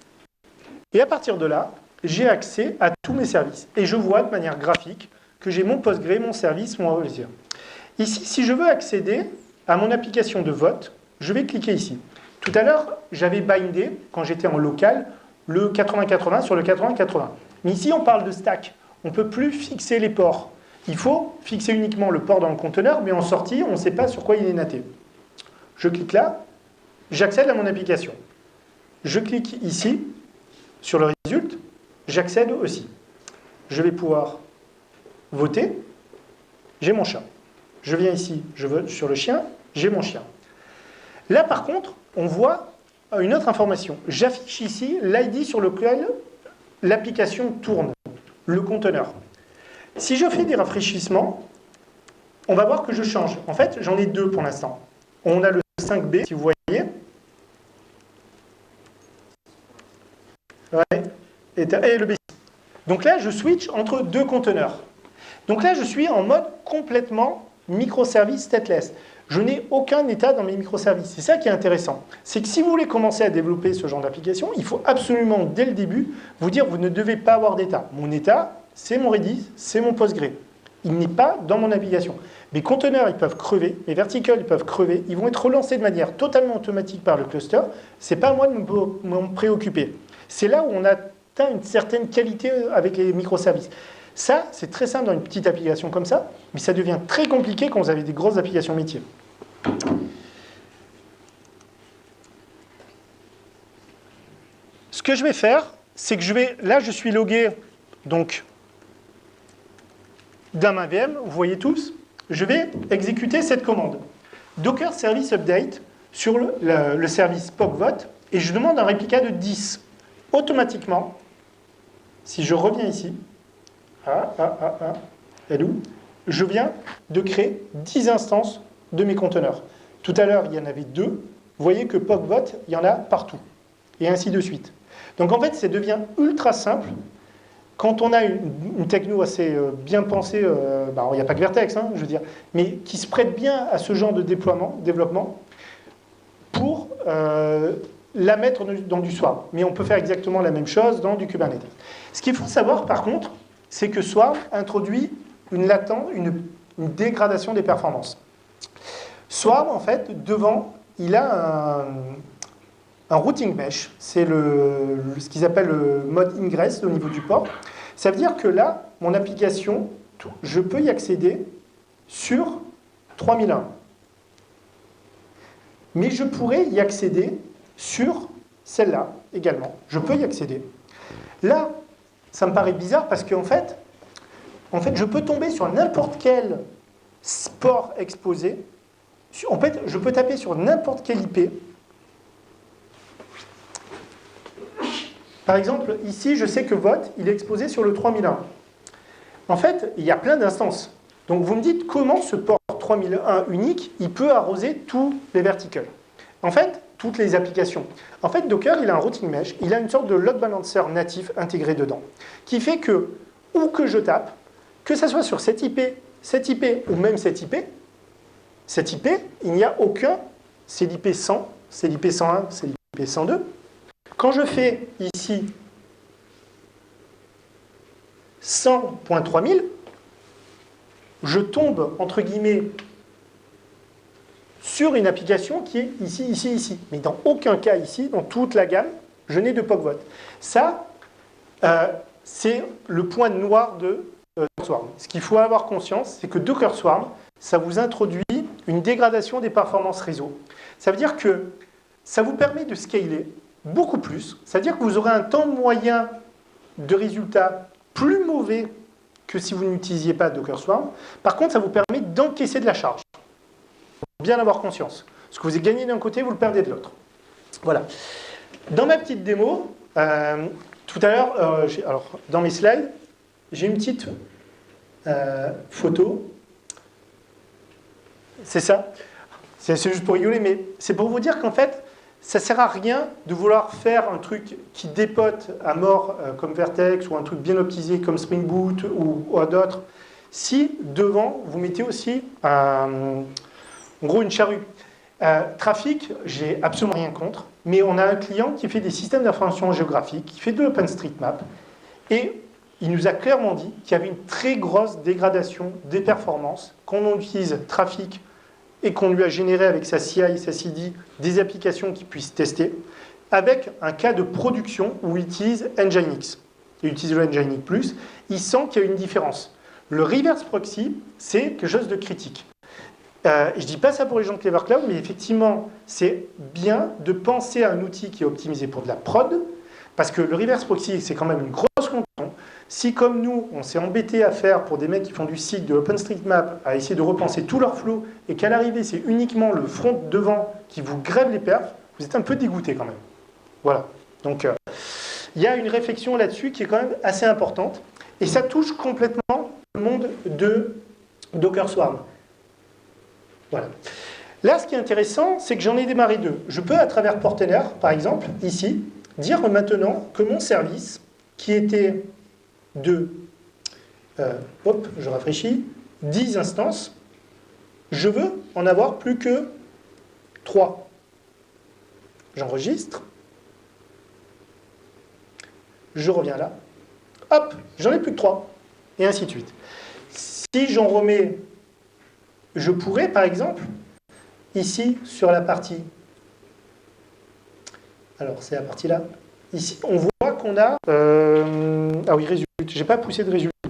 Et à partir de là, j'ai accès à tous mes services. Et je vois de manière graphique que j'ai mon Postgre, mon service, mon Heusier. Ici, si je veux accéder à mon application de vote, je vais cliquer ici. Tout à l'heure, j'avais bindé, quand j'étais en local, le 80-80 sur le 80-80. Mais ici, on parle de stack. On ne peut plus fixer les ports. Il faut fixer uniquement le port dans le conteneur, mais en sortie, on ne sait pas sur quoi il est naté. Je clique là, j'accède à mon application. Je clique ici, sur le résultat, j'accède aussi. Je vais pouvoir voter, j'ai mon chat. Je viens ici, je vote sur le chien, j'ai mon chien. Là, par contre, on voit une autre information. J'affiche ici l'ID sur lequel l'application tourne, le conteneur. Si je fais des rafraîchissements, on va voir que je change. En fait, j'en ai 2 pour l'instant. On a le 5B, si vous voyez. Ouais. Et le B6. Donc là, je switch entre 2 conteneurs. Donc là, je suis en mode complètement microservice stateless. Je n'ai aucun état dans mes microservices. C'est ça qui est intéressant. C'est que si vous voulez commencer à développer ce genre d'application, il faut absolument, dès le début, vous dire que vous ne devez pas avoir d'état. Mon état, c'est mon Redis, c'est mon Postgre. Il n'est pas dans mon application. Mes conteneurs, ils peuvent crever. Mes verticals, ils peuvent crever. Ils vont être relancés de manière totalement automatique par le cluster. Ce n'est pas à moi de m'en préoccuper. C'est là où on atteint une certaine qualité avec les microservices. Ça, c'est très simple dans une petite application comme ça, mais ça devient très compliqué quand vous avez des grosses applications métiers. Ce que je vais faire, c'est que là, je suis logué donc d'un main VM, vous voyez tous, je vais exécuter cette commande. Docker Service Update sur le service POC-vote et je demande un réplica de 10. Automatiquement, si je reviens ici, elle est où? Je viens de créer 10 instances de mes conteneurs. Tout à l'heure, il y en avait 2. Vous voyez que POC-vote, il y en a partout. Et ainsi de suite. Donc en fait, ça devient ultra simple. Quand on a une techno assez bien pensée, il n'y a pas que Vertex, je veux dire, mais qui se prête bien à ce genre de développement, pour la mettre dans du Swarm. Mais on peut faire exactement la même chose dans du Kubernetes. Ce qu'il faut savoir, par contre, c'est que Swarm introduit une dégradation des performances. Swarm, en fait, devant, il a un routing mesh. C'est ce qu'ils appellent le mode ingress au niveau du port. Ça veut dire que là, mon application, je peux y accéder sur 3001. Mais je pourrais y accéder sur celle-là également. Je peux y accéder. Là, ça me paraît bizarre parce qu'en fait, je peux tomber sur n'importe quel port exposé. En fait, je peux taper sur n'importe quel IP. Par exemple, ici, je sais que vote, il est exposé sur le 3001. En fait, il y a plein d'instances. Donc, vous me dites comment ce port 3001 unique, il peut arroser tous les verticals. En fait, toutes les applications. En fait, Docker, il a un routing mesh, il a une sorte de load balancer natif intégré dedans, qui fait que, où que je tape, que ce soit sur cette IP ou même cette IP, il n'y a aucun, c'est l'IP 100, c'est l'IP 101, c'est l'IP 102. Quand je fais ici 100.3000, je tombe, entre guillemets, sur une application qui est ici, ici, ici. Mais dans aucun cas ici, dans toute la gamme, je n'ai de POC-vote. Ça, c'est le point noir de Docker Swarm. Ce qu'il faut avoir conscience, c'est que Docker Swarm, ça vous introduit une dégradation des performances réseau. Ça veut dire que ça vous permet de scaler beaucoup plus. C'est-à-dire que vous aurez un temps moyen de résultat plus mauvais que si vous n'utilisiez pas Docker Swarm. Par contre, ça vous permet d'encaisser de la charge. Il faut bien avoir conscience. Ce que vous gagnez d'un côté, vous le perdez de l'autre. Voilà. Dans ma petite démo, tout à l'heure, dans mes slides, j'ai une petite photo. C'est ça. C'est juste pour rigoler, mais c'est pour vous dire qu'en fait, ça ne sert à rien de vouloir faire un truc qui dépote à mort comme Vertex ou un truc bien optimisé comme Spring Boot ou d'autres si devant vous mettez aussi en gros une charrue. Trafic, j'ai absolument rien contre, mais on a un client qui fait des systèmes d'information géographique, qui fait de l'OpenStreetMap et il nous a clairement dit qu'il y avait une très grosse dégradation des performances quand on utilise Trafic et qu'on lui a généré avec sa CI et sa CD des applications qu'il puisse tester, avec un cas de production où il utilise Nginx. Il utilise le Nginx Plus, il sent qu'il y a une différence. Le reverse proxy, c'est quelque chose de critique. Je ne dis pas ça pour les gens de Clever Cloud, mais effectivement, c'est bien de penser à un outil qui est optimisé pour de la prod, parce que le reverse proxy, c'est quand même une grosse concurrence. Si, comme nous, on s'est embêté à faire pour des mecs qui font du SIG, de l'OpenStreetMap, à essayer de repenser tout leur flow, et qu'à l'arrivée, c'est uniquement le front devant qui vous grève les perfs, vous êtes un peu dégoûté quand même. Voilà. Donc, il y a une réflexion là-dessus qui est quand même assez importante, et ça touche complètement le monde de Docker Swarm. Voilà. Là, ce qui est intéressant, c'est que j'en ai démarré 2. Je peux, à travers Portainer, par exemple, ici, dire maintenant que mon service, qui était de, je rafraîchis, 10 instances, je veux en avoir plus que 3. J'enregistre. Je reviens là. Hop, j'en ai plus que 3. Et ainsi de suite. Si j'en remets, je pourrais, par exemple, ici, sur la partie, alors c'est la partie là, ici, on voit qu'on a, ah oui, résultat, je n'ai pas poussé de résultat.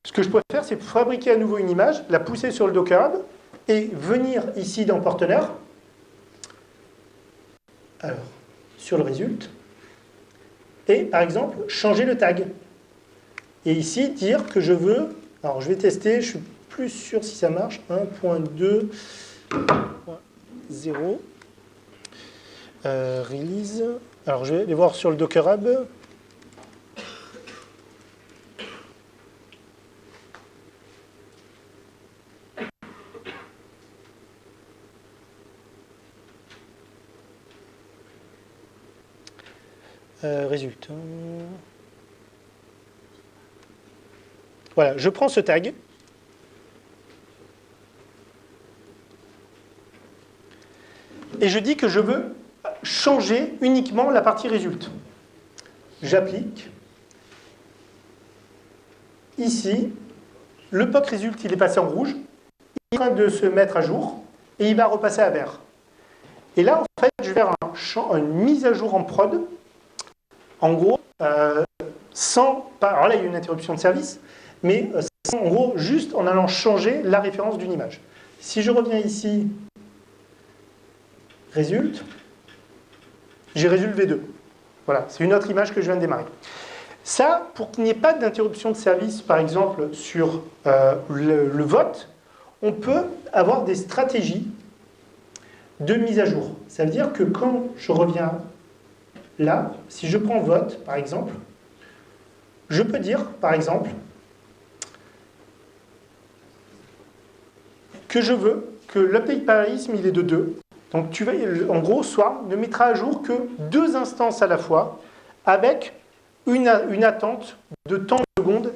Ce que je peux faire, c'est fabriquer à nouveau une image, la pousser sur le Docker Hub, et venir ici dans Portainer, alors, sur le résultat, et par exemple, changer le tag. Et ici, dire que je veux, alors je vais tester, je suis plus sûr si ça marche, 1.2.0, release, alors je vais aller voir sur le Docker Hub. Résultat. Voilà, je prends ce tag. Et je dis que je veux changer uniquement la partie résulte. J'applique. Ici, le POC résulte, il est passé en rouge. Il est en train de se mettre à jour. Et il va repasser à vert. Et là, en fait, je vais faire une mise à jour en prod. En gros, alors là, il y a une interruption de service, mais en gros, juste en allant changer la référence d'une image. Si je reviens ici, résulte, j'ai résulte V2. Voilà, c'est une autre image que je viens de démarrer. Ça, pour qu'il n'y ait pas d'interruption de service, par exemple, sur le vote, on peut avoir des stratégies de mise à jour. Ça veut dire que quand je reviens là, si je prends vote, par exemple, je peux dire, par exemple, que je veux que l'update parallélisme, il est de 2. Donc, en gros, Swarm ne mettra à jour que 2 instances à la fois, avec une attente de temps de secondes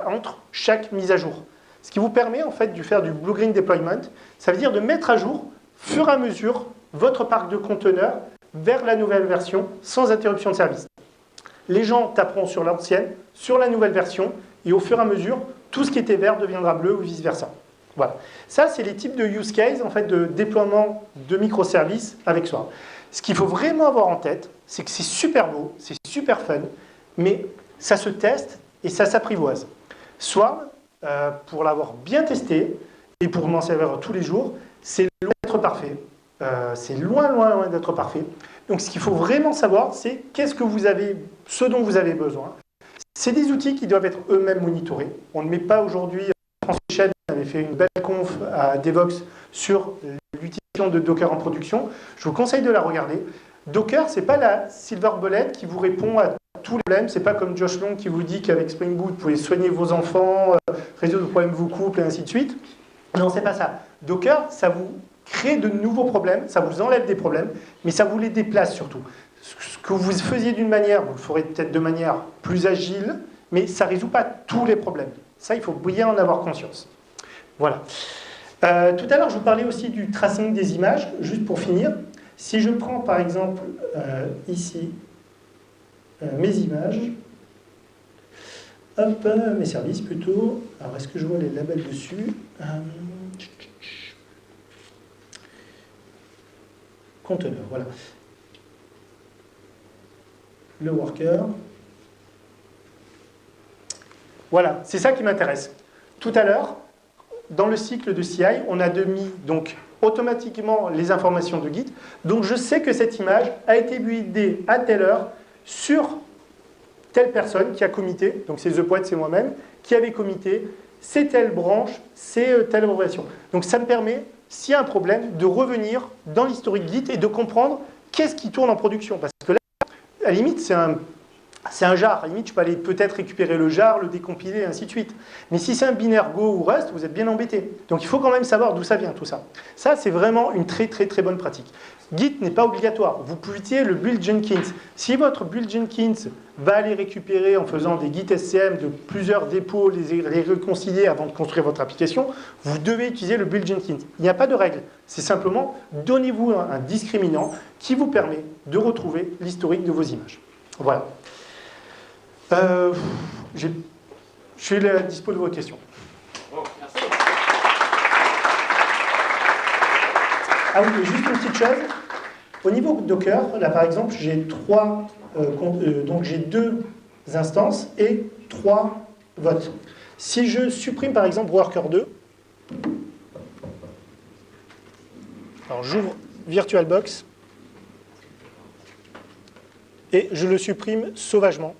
entre chaque mise à jour. Ce qui vous permet, en fait, de faire du blue-green deployment. Ça veut dire de mettre à jour, fur et à mesure, votre parc de conteneurs vers la nouvelle version, sans interruption de service. Les gens taperont sur l'ancienne, sur la nouvelle version, et au fur et à mesure, tout ce qui était vert deviendra bleu ou vice-versa. Voilà. Ça, c'est les types de use case, en fait, de déploiement de microservices avec Swarm. Ce qu'il faut vraiment avoir en tête, c'est que c'est super beau, c'est super fun, mais ça se teste et ça s'apprivoise. Swarm, pour l'avoir bien testé, et pour m'en servir tous les jours, c'est loin d'être parfait. C'est loin, loin, loin d'être parfait. Donc, ce qu'il faut vraiment savoir, c'est ce dont vous avez besoin. C'est des outils qui doivent être eux-mêmes monitorés. On ne met pas aujourd'hui, François Michel avait fait une belle conf à Devox sur l'utilisation de Docker en production. Je vous conseille de la regarder. Docker, ce n'est pas la silver bullet qui vous répond à tous les problèmes. Ce n'est pas comme Josh Long qui vous dit qu'avec Spring Boot, vous pouvez soigner vos enfants, résoudre le problème de vos couples, et ainsi de suite. Non, c'est pas ça. Docker, ça vous crée de nouveaux problèmes, ça vous enlève des problèmes, mais ça vous les déplace surtout. Ce que vous faisiez d'une manière, vous le ferez peut-être de manière plus agile, mais ça ne résout pas tous les problèmes. Ça, il faut bien en avoir conscience. Voilà. Tout à l'heure, je vous parlais aussi du tracing des images, juste pour finir. Si je prends par exemple ici mes images, hop, mes services plutôt. Alors, est-ce que je vois les labels dessus? Conteneur, voilà. Le worker. Voilà, c'est ça qui m'intéresse. Tout à l'heure, dans le cycle de CI, on a mis donc automatiquement les informations de Git. Donc je sais que cette image a été buildée à telle heure sur telle personne qui a commité. Donc c'est The Poet, c'est moi-même, qui avait commité. C'est telle branche, c'est telle relation. Donc ça me permet, s'il y a un problème, de revenir dans l'historique Git et de comprendre qu'est-ce qui tourne en production. Parce que là, à la limite, c'est un jar. À la limite, je peux aller peut-être récupérer le jar, le décompiler, et ainsi de suite. Mais si c'est un binaire Go ou Rust, vous êtes bien embêté. Donc il faut quand même savoir d'où ça vient, tout ça. Ça, c'est vraiment une très très très bonne pratique. Git n'est pas obligatoire. Vous pouvez utiliser le build Jenkins. Si votre build Jenkins va aller récupérer en faisant des Git SCM de plusieurs dépôts, les réconcilier avant de construire votre application, vous devez utiliser le build Jenkins. Il n'y a pas de règle. C'est simplement, donnez-vous un discriminant qui vous permet de retrouver l'historique de vos images. Voilà. Je suis à la dispo de vos questions. Bon, merci. Ah oui, et juste une petite chose. Au niveau de Docker, là par exemple, j'ai donc j'ai 2 instances et 3 votes. Si je supprime par exemple Worker 2, alors j'ouvre VirtualBox et je le supprime sauvagement.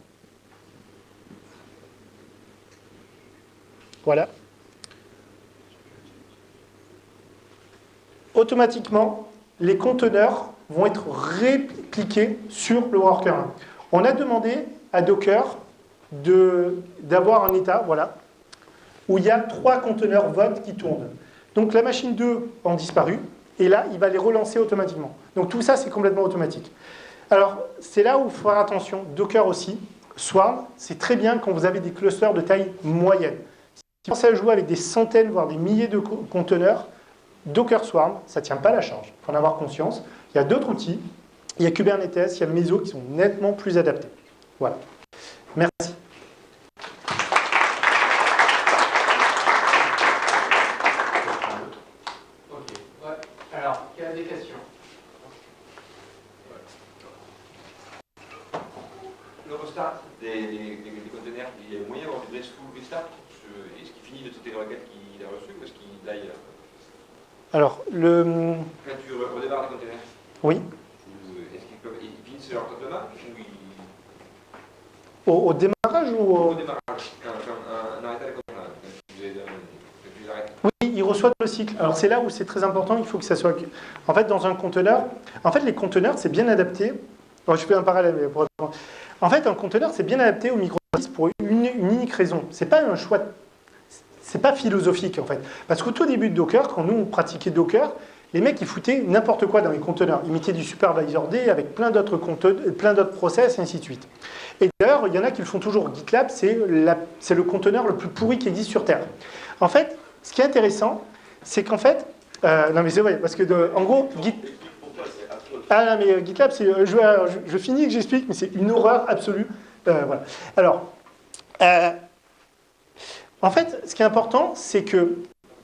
Voilà. Automatiquement, les conteneurs vont être répliqués sur le worker 1. On a demandé à Docker d'avoir un état, voilà, où il y a 3 conteneurs vote qui tournent. Donc la machine 2 a disparu, et là, il va les relancer automatiquement. Donc tout ça, c'est complètement automatique. Alors, c'est là où il faut faire attention. Docker aussi. Swarm, c'est très bien quand vous avez des clusters de taille moyenne. Si vous pensez à jouer avec des centaines, voire des milliers de conteneurs, Docker Swarm, ça ne tient pas la charge. Il faut en avoir conscience. Il y a d'autres outils. Il y a Kubernetes, il y a Meso qui sont nettement plus adaptés. Voilà. Merci. Ok. Ouais. Alors, il y a des questions. Le restart des containers, il y a moyen d'avoir du graceful restart? Est-ce qu'il finit de toutes les requêtes qu'il a reçues ou est-ce qu'il die? Alors, Quand tu redémarres les containers, oui. est-ce qu'ils finissent leur temps de marche ou Au démarrage ou au démarrage, quand un arrêt de container, quand tu les arrêtes? Oui, il reçoit le cycle. Alors c'est là où c'est très important, il faut que ça soit... En fait, dans un conteneur, en fait, les conteneurs, c'est bien adapté. Bon, je fais un parallèle, mais pour... En fait, un conteneur, c'est bien adapté au microservice pour une unique raison. C'est pas un choix... C'est pas philosophique, en fait. Parce qu'au tout début de Docker, quand nous, on pratiquait Docker, les mecs, ils foutaient n'importe quoi dans les conteneurs. Ils mettaient du supervisor D avec plein d'autres process, et ainsi de suite. Et d'ailleurs, il y en a qui le font toujours. GitLab, c'est le conteneur le plus pourri qui existe sur Terre. En fait, ce qui est intéressant, c'est qu'en fait... non, mais c'est vrai, parce que, en gros, ah non, mais GitLab, c'est... Je finis et que j'explique, mais c'est une horreur absolue. Voilà. Alors... en fait, ce qui est important, c'est que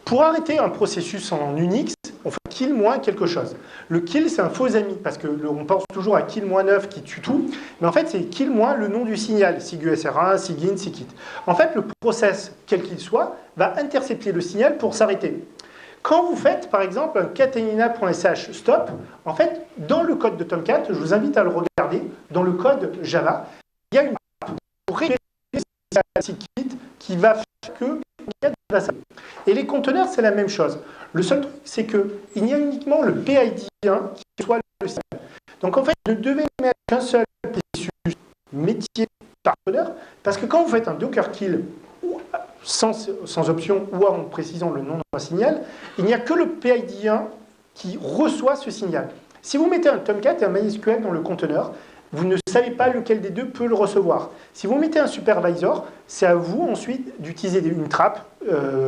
pour arrêter un processus en Unix, on fait kill moins quelque chose. Le kill, c'est un faux ami, parce qu'on pense toujours à kill moins 9 qui tue tout, mais en fait, c'est kill moins le nom du signal, SIGUSR1, SIGIN, SIGIT. En fait, le process, quel qu'il soit, va intercepter le signal pour s'arrêter. Quand vous faites, par exemple, un catenina.sh stop, en fait, dans le code de Tomcat, je vous invite à le regarder, dans le code Java, il y a une pour récupérer le SIGIT qui va faire que va s'arrêter. Et les conteneurs, c'est la même chose. Le seul truc, c'est qu'il y a uniquement le PID1 qui soit le signal. Donc en fait, vous ne devez mettre qu'un seul processus métier par conteneur, parce que quand vous faites un Docker kill sans option ou en précisant le nom d'un signal, il n'y a que le PID1 qui reçoit ce signal. Si vous mettez un Tomcat et un MySQL dans le conteneur, vous ne savez pas lequel des deux peut le recevoir. Si vous mettez un supervisor, c'est à vous ensuite d'utiliser une trappe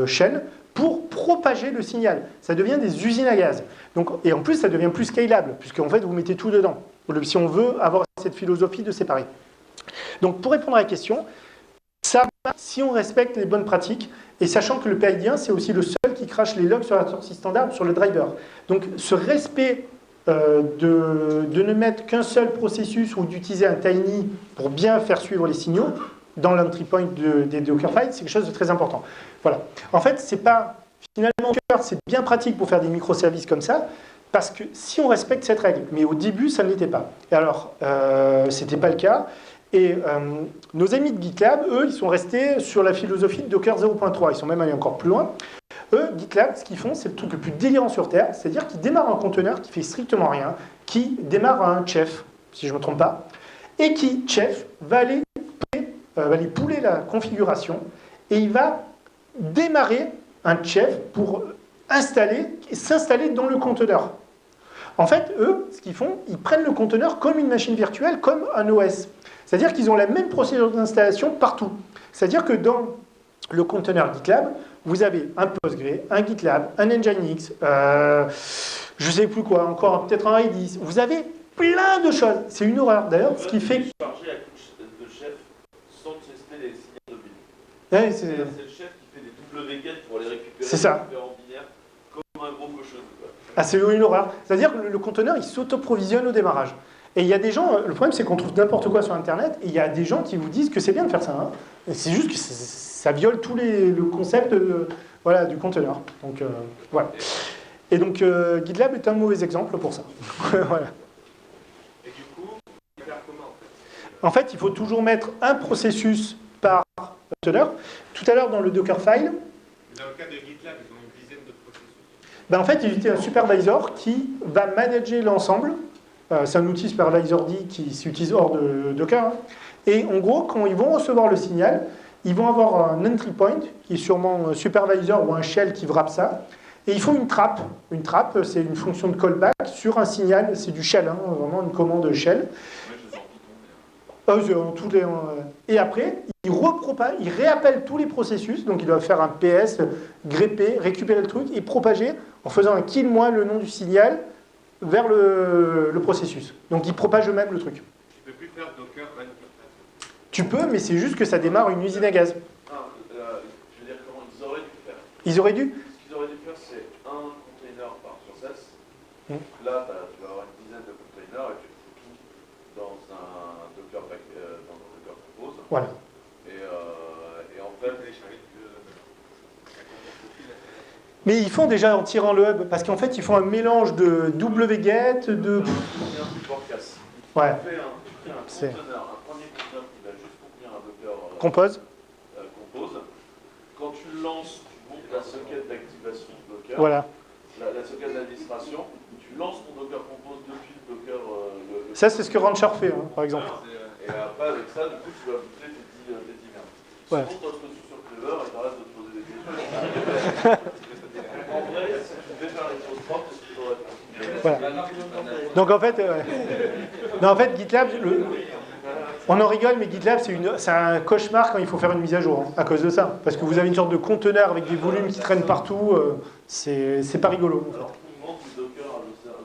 shell pour propager le signal. Ça devient des usines à gaz. Donc, et en plus, ça devient plus scalable, puisqu'en fait, vous mettez tout dedans, si on veut avoir cette philosophie de séparer. Donc, pour répondre à la question, ça va si on respecte les bonnes pratiques, et sachant que le PID1, c'est aussi le seul qui crache les logs sur la sortie standard, sur le driver. Donc, ce respect de ne mettre qu'un seul processus ou d'utiliser un tiny pour bien faire suivre les signaux dans l'entry point des Dockerfiles, c'est quelque chose de très important. Voilà. En fait, c'est pas finalement c'est bien pratique pour faire des microservices comme ça, parce que si on respecte cette règle, mais au début, ça ne l'était pas. Et alors, c'était pas le cas. Et nos amis de GitLab, eux, ils sont restés sur la philosophie de Docker 0.3. Ils sont même allés encore plus loin. Eux, GitLab, ce qu'ils font, c'est le truc le plus délirant sur Terre, c'est-à-dire qu'ils démarrent un conteneur qui fait strictement rien, qui démarre un chef, si je ne me trompe pas, et qui, chef, va aller pouler la configuration, et il va démarrer un chef pour s'installer dans le conteneur. En fait, eux, ce qu'ils font, ils prennent le conteneur comme une machine virtuelle, comme un OS. C'est-à-dire qu'ils ont la même procédure d'installation partout. C'est-à-dire que dans le conteneur GitLab, vous avez un Postgre, un GitLab, un Nginx, je ne sais plus quoi, encore peut-être un Redis. Vous avez plein de choses. C'est une horreur. D'ailleurs, ce qui fait... charger la couche de chef sans tester les signaux de build. Ouais, c'est le chef qui fait des double requêtes pour les récupérer. C'est ça. En binaire, comme un gros cochon. Ah, c'est une horreur. C'est-à-dire que le conteneur, il s'auto-provisionne au démarrage. Et il y a des gens, le problème c'est qu'on trouve n'importe quoi sur Internet, et il y a des gens qui vous disent que c'est bien de faire ça. Hein. C'est juste que ça viole tout le concept voilà, du conteneur. Donc, voilà. Et donc, GitLab est un mauvais exemple pour ça. Voilà. Et du coup, il va faire comment en fait, il faut toujours mettre un processus par conteneur. Tout à l'heure, dans le Dockerfile, Dans le cas de GitLab, ils ont une dizaine de processus. ben, en fait, ils utilisent un supervisor qui va manager l'ensemble. C'est un outil supervisor D qui s'utilise hors de Docker. Hein. Et en gros, quand ils vont recevoir le signal, ils vont avoir un entry point, qui est sûrement un supervisor ou un shell qui wrap ça. Et ils font une trappe. Une trappe, c'est une fonction de callback sur un signal. C'est du shell, hein, vraiment une commande shell. Et après, ils réappellent tous les processus. Donc, ils doivent faire un PS, grepper, récupérer le truc et propager en faisant un kill moins le nom du signal vers le processus. Donc, ils propagent eux-mêmes le truc. Tu ne peux plus faire Docker run. Tu peux, mais c'est juste que ça démarre une usine à gaz. Je veux dire, comment ils auraient dû faire. Ils auraient dû. Ce qu'ils auraient dû faire, c'est un container par process. Mm. Là, tu vas avoir une dizaine de containers et tu fous tout dans un Docker, dans un Docker Compose. Voilà. Et en fait, Mais ils font déjà en tirant le hub, parce qu'en fait, ils font un mélange de wget, de... Ouais. Tu fais un C'est- conteneur, un premier conteneur qui va juste contenir un Docker Compose. Compose. Quand tu le lances, tu montes la socket d'activation de Docker, Voilà. la socket d'administration, tu lances ton Docker Compose depuis le Docker. Ça, c'est ce que Rancher fait, hein, par exemple. Et après, avec ça, du coup, tu vas boucler tes 10 merdes. Ouais. Sinon, toi, je te suis sur Clever et t'arrêtes de te poser des questions. En vrai, si tu devais faire les choses propres, c'est ce que tu aurais fait. Voilà. Donc en fait, non, en fait GitLab, on en rigole, mais GitLab, c'est un cauchemar quand il faut faire une mise à jour, hein, à cause de ça. Parce que vous avez une sorte de conteneur avec des volumes qui traînent partout, c'est pas rigolo. En fait. Alors, tout le monde du Docker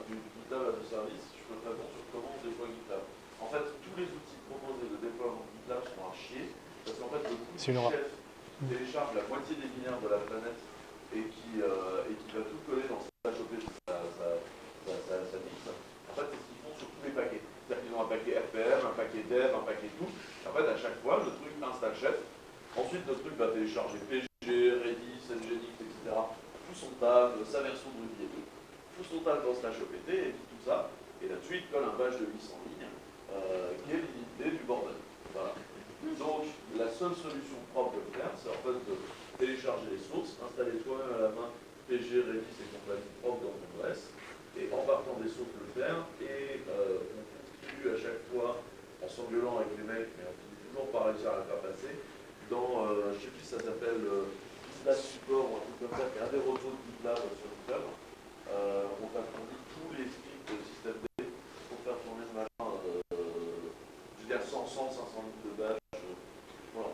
du GitLab à ce service, je peux te répondre sur comment on déploie GitLab. En fait, tous les outils proposés de déploiement GitLab sont à chier, parce qu'en fait, le C'est une horreur. chef télécharge la moitié des binaires de la planète et qui va tout coller dans sa HOP, sa dix. En fait, c'est ce qu'ils font sur tous les paquets. C'est-à-dire qu'ils ont un paquet RPM, un paquet dev, un paquet tout. Et en fait, à chaque fois, le truc installe chef. Ensuite, le truc va télécharger PG, Redis, Nginx, etc. Tout son tab, sa version de Ruby et tout. Tout son tab dans slash OPT et tout ça. Et là-dessus, il colle un badge de 800 lignes qui est l'unité du bordel. Voilà. Donc, la seule solution propre de le faire, c'est en fait de télécharger les sources, installer toi-même à la main PG, Redis et compagnie propre dans ton OS, et en partant des sources le faire, et on continue à chaque fois en s'engueulant avec les mecs, mais on finit toujours par réussir à la faire passer, dans, je sais plus si ça s'appelle GitLab Support ou un truc comme ça, qui est un des retours de GitLab sur GitLab, on t'apprendit tous les scripts de système D pour faire tourner ce machin, je veux dire 100, 500 litres de bash. Voilà.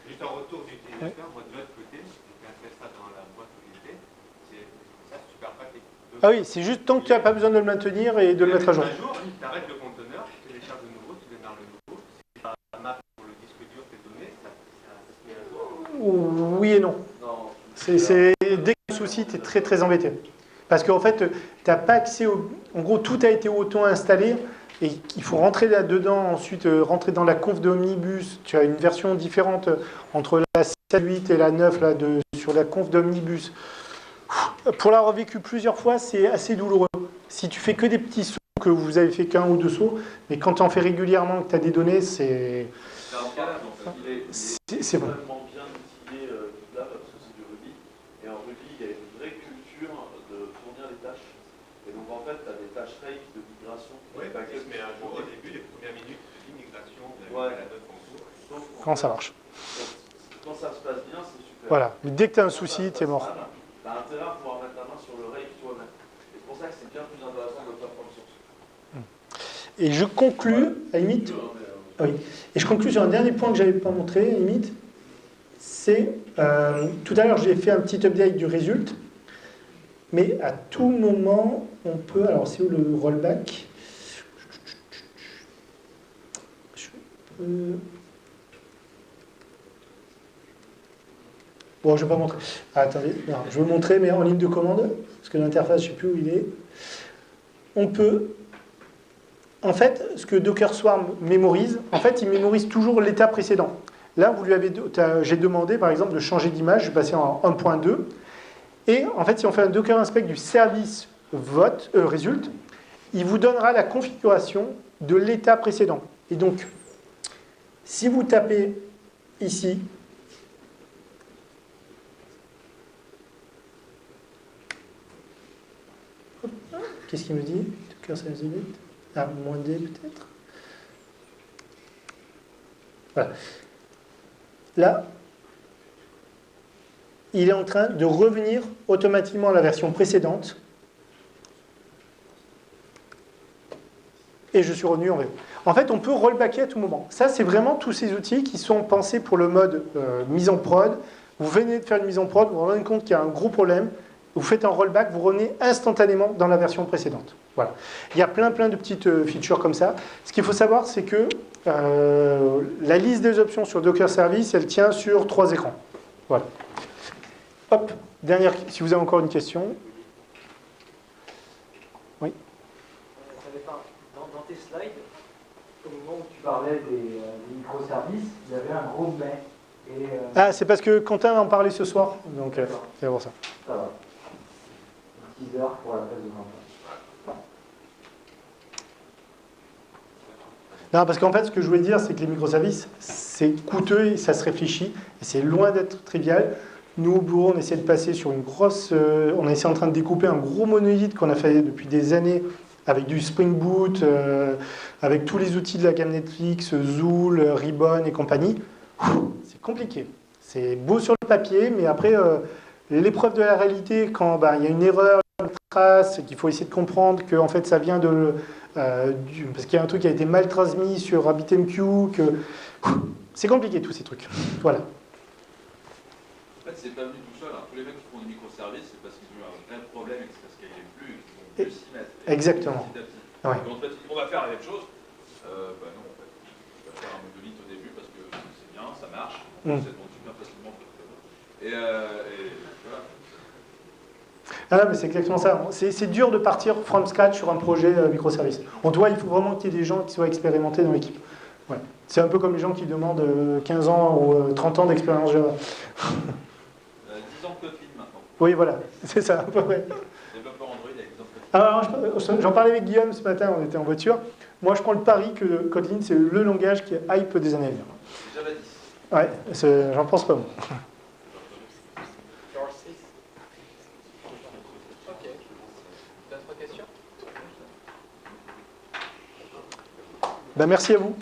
Juste en retour d'utilisateur, moi de l'autre côté, j'ai fait ça dans la boîte où j'étais, c'est ça super pratique. Ah oui, c'est juste tant que tu n'as pas besoin de le maintenir et de le mettre à jour. Tu arrêtes le conteneur, tu télécharges de nouveau, tu démarres le nouveau. Si la map pour le disque dur tes données, ça se met à jour. Oui et non. Non. Dès que tu as un souci, tu es très très embêté. Parce qu'en fait, tu n'as pas accès au... En gros, tout a été auto-installé et il faut rentrer là-dedans, ensuite rentrer dans la conf de Omnibus. Tu as une version différente entre la 7.8 et la 9 là, sur la conf d'Omnibus. Pour l'avoir vécu plusieurs fois, c'est assez douloureux. Si tu fais que des petits sauts, que vous avez fait qu'un ou deux sauts, mais quand tu en fais régulièrement, que tu as des données, c'est bon. Vraiment bien outillé GitLab parce que c'est du Ruby. Et en Ruby, il y a une vraie culture de fournir les tâches. Et donc en fait, tu as des tâches rake de migration. Oui, parce que mais un jour, au début, les premières minutes, l'immigration, Ouais. la note en cours. Quand ça marche. Quand ça se passe bien, c'est super. Voilà. Mais dès que tu as un souci, tu es mort. Tu as intérêt à pouvoir mettre la main sur le rake toi-même. Et c'est pour ça que c'est bien plus intéressant de le faire comme source. Et je conclus, à la limite, oui. Et je conclus sur un dernier point que je n'avais pas montré, à la limite, c'est, tout à l'heure j'ai fait un petit update du result, mais à tout moment, on peut, alors c'est où le rollback? Bon, je ne vais pas montrer. Ah, attendez, non, je vais vous montrer, mais en ligne de commande, parce que l'interface, je ne sais plus où il est. On peut... En fait, ce que Docker Swarm mémorise, en fait, il mémorise toujours l'état précédent. Là, j'ai demandé, par exemple, de changer d'image, je suis passé en 1.2. Et en fait, si on fait un Docker inspect du service result, il vous donnera la configuration de l'état précédent. Et donc, si vous tapez ici. Qu'est-ce qu'il me dit? Docker Service Init. Ah, -D peut-être. Voilà. Là, il est en train de revenir automatiquement à la version précédente. Et je suis revenu en VO. En fait, on peut rollbacker à tout moment. Ça, c'est vraiment tous ces outils qui sont pensés pour le mode mise en prod. Vous venez de faire une mise en prod, vous vous rendez compte qu'il y a un gros problème. Vous faites un rollback, vous revenez instantanément dans la version précédente. Voilà. Il y a plein de petites features comme ça. Ce qu'il faut savoir, c'est que la liste des options sur Docker Service, elle tient sur 3 écrans. Voilà. Hop, dernière, si vous avez encore une question. Oui. Dans tes slides, au moment où tu parlais des microservices, il y avait un gros mais. Ah, c'est parce que Quentin en parlait ce soir, donc c'est pour ça. Ça va. 10 heures pour la place de Quentin. Non, parce qu'en fait, ce que je voulais dire, c'est que les microservices, c'est coûteux et ça se réfléchit, et c'est loin d'être trivial. Nous, au bureau, on essaie de passer sur une grosse... on est en train de découper un gros monolithe qu'on a fait depuis des années avec du Spring Boot, avec tous les outils de la gamme Netflix, Zool, Ribbon et compagnie. C'est compliqué. C'est beau sur le papier, mais après, l'épreuve de la réalité, quand il y a une erreur, une trace, qu'il faut essayer de comprendre que en fait, ça vient de... parce qu'il y a un truc qui a été mal transmis sur RabbitMQ, que... c'est compliqué tous ces trucs. Voilà. En fait, c'est pas venu tout seul. Hein. Tous les mecs qui font des microservices, c'est parce qu'ils ont eu un vrai problème et que c'est parce qu'il n'y avait plus, qu'ils vont plus s'y mettre. Exactement. Petit à petit. Ouais. Donc, en fait, on va faire la même chose. Bah non, en fait. On va faire un monolithe au début parce que c'est bien, ça marche. Ça monte super facilement. Et voilà. Ah, mais c'est exactement ça. C'est dur de partir from scratch sur un projet microservice. On doit, il faut vraiment qu'il y ait des gens qui soient expérimentés dans l'équipe. Ouais. C'est un peu comme les gens qui demandent 15 ans ou 30 ans d'expérience Java. 10 ans de Kotlin maintenant. Oui, voilà, c'est ça, à peu près. Développeur Android avec 10 ans de Kotlin. Alors, j'en parlais avec Guillaume ce matin, on était en voiture. Moi, je prends le pari que Kotlin, c'est le langage qui hype des années à venir. Java 10. Ouais, j'en pense pas moi. Ok. D'autres questions? Ben, merci à vous.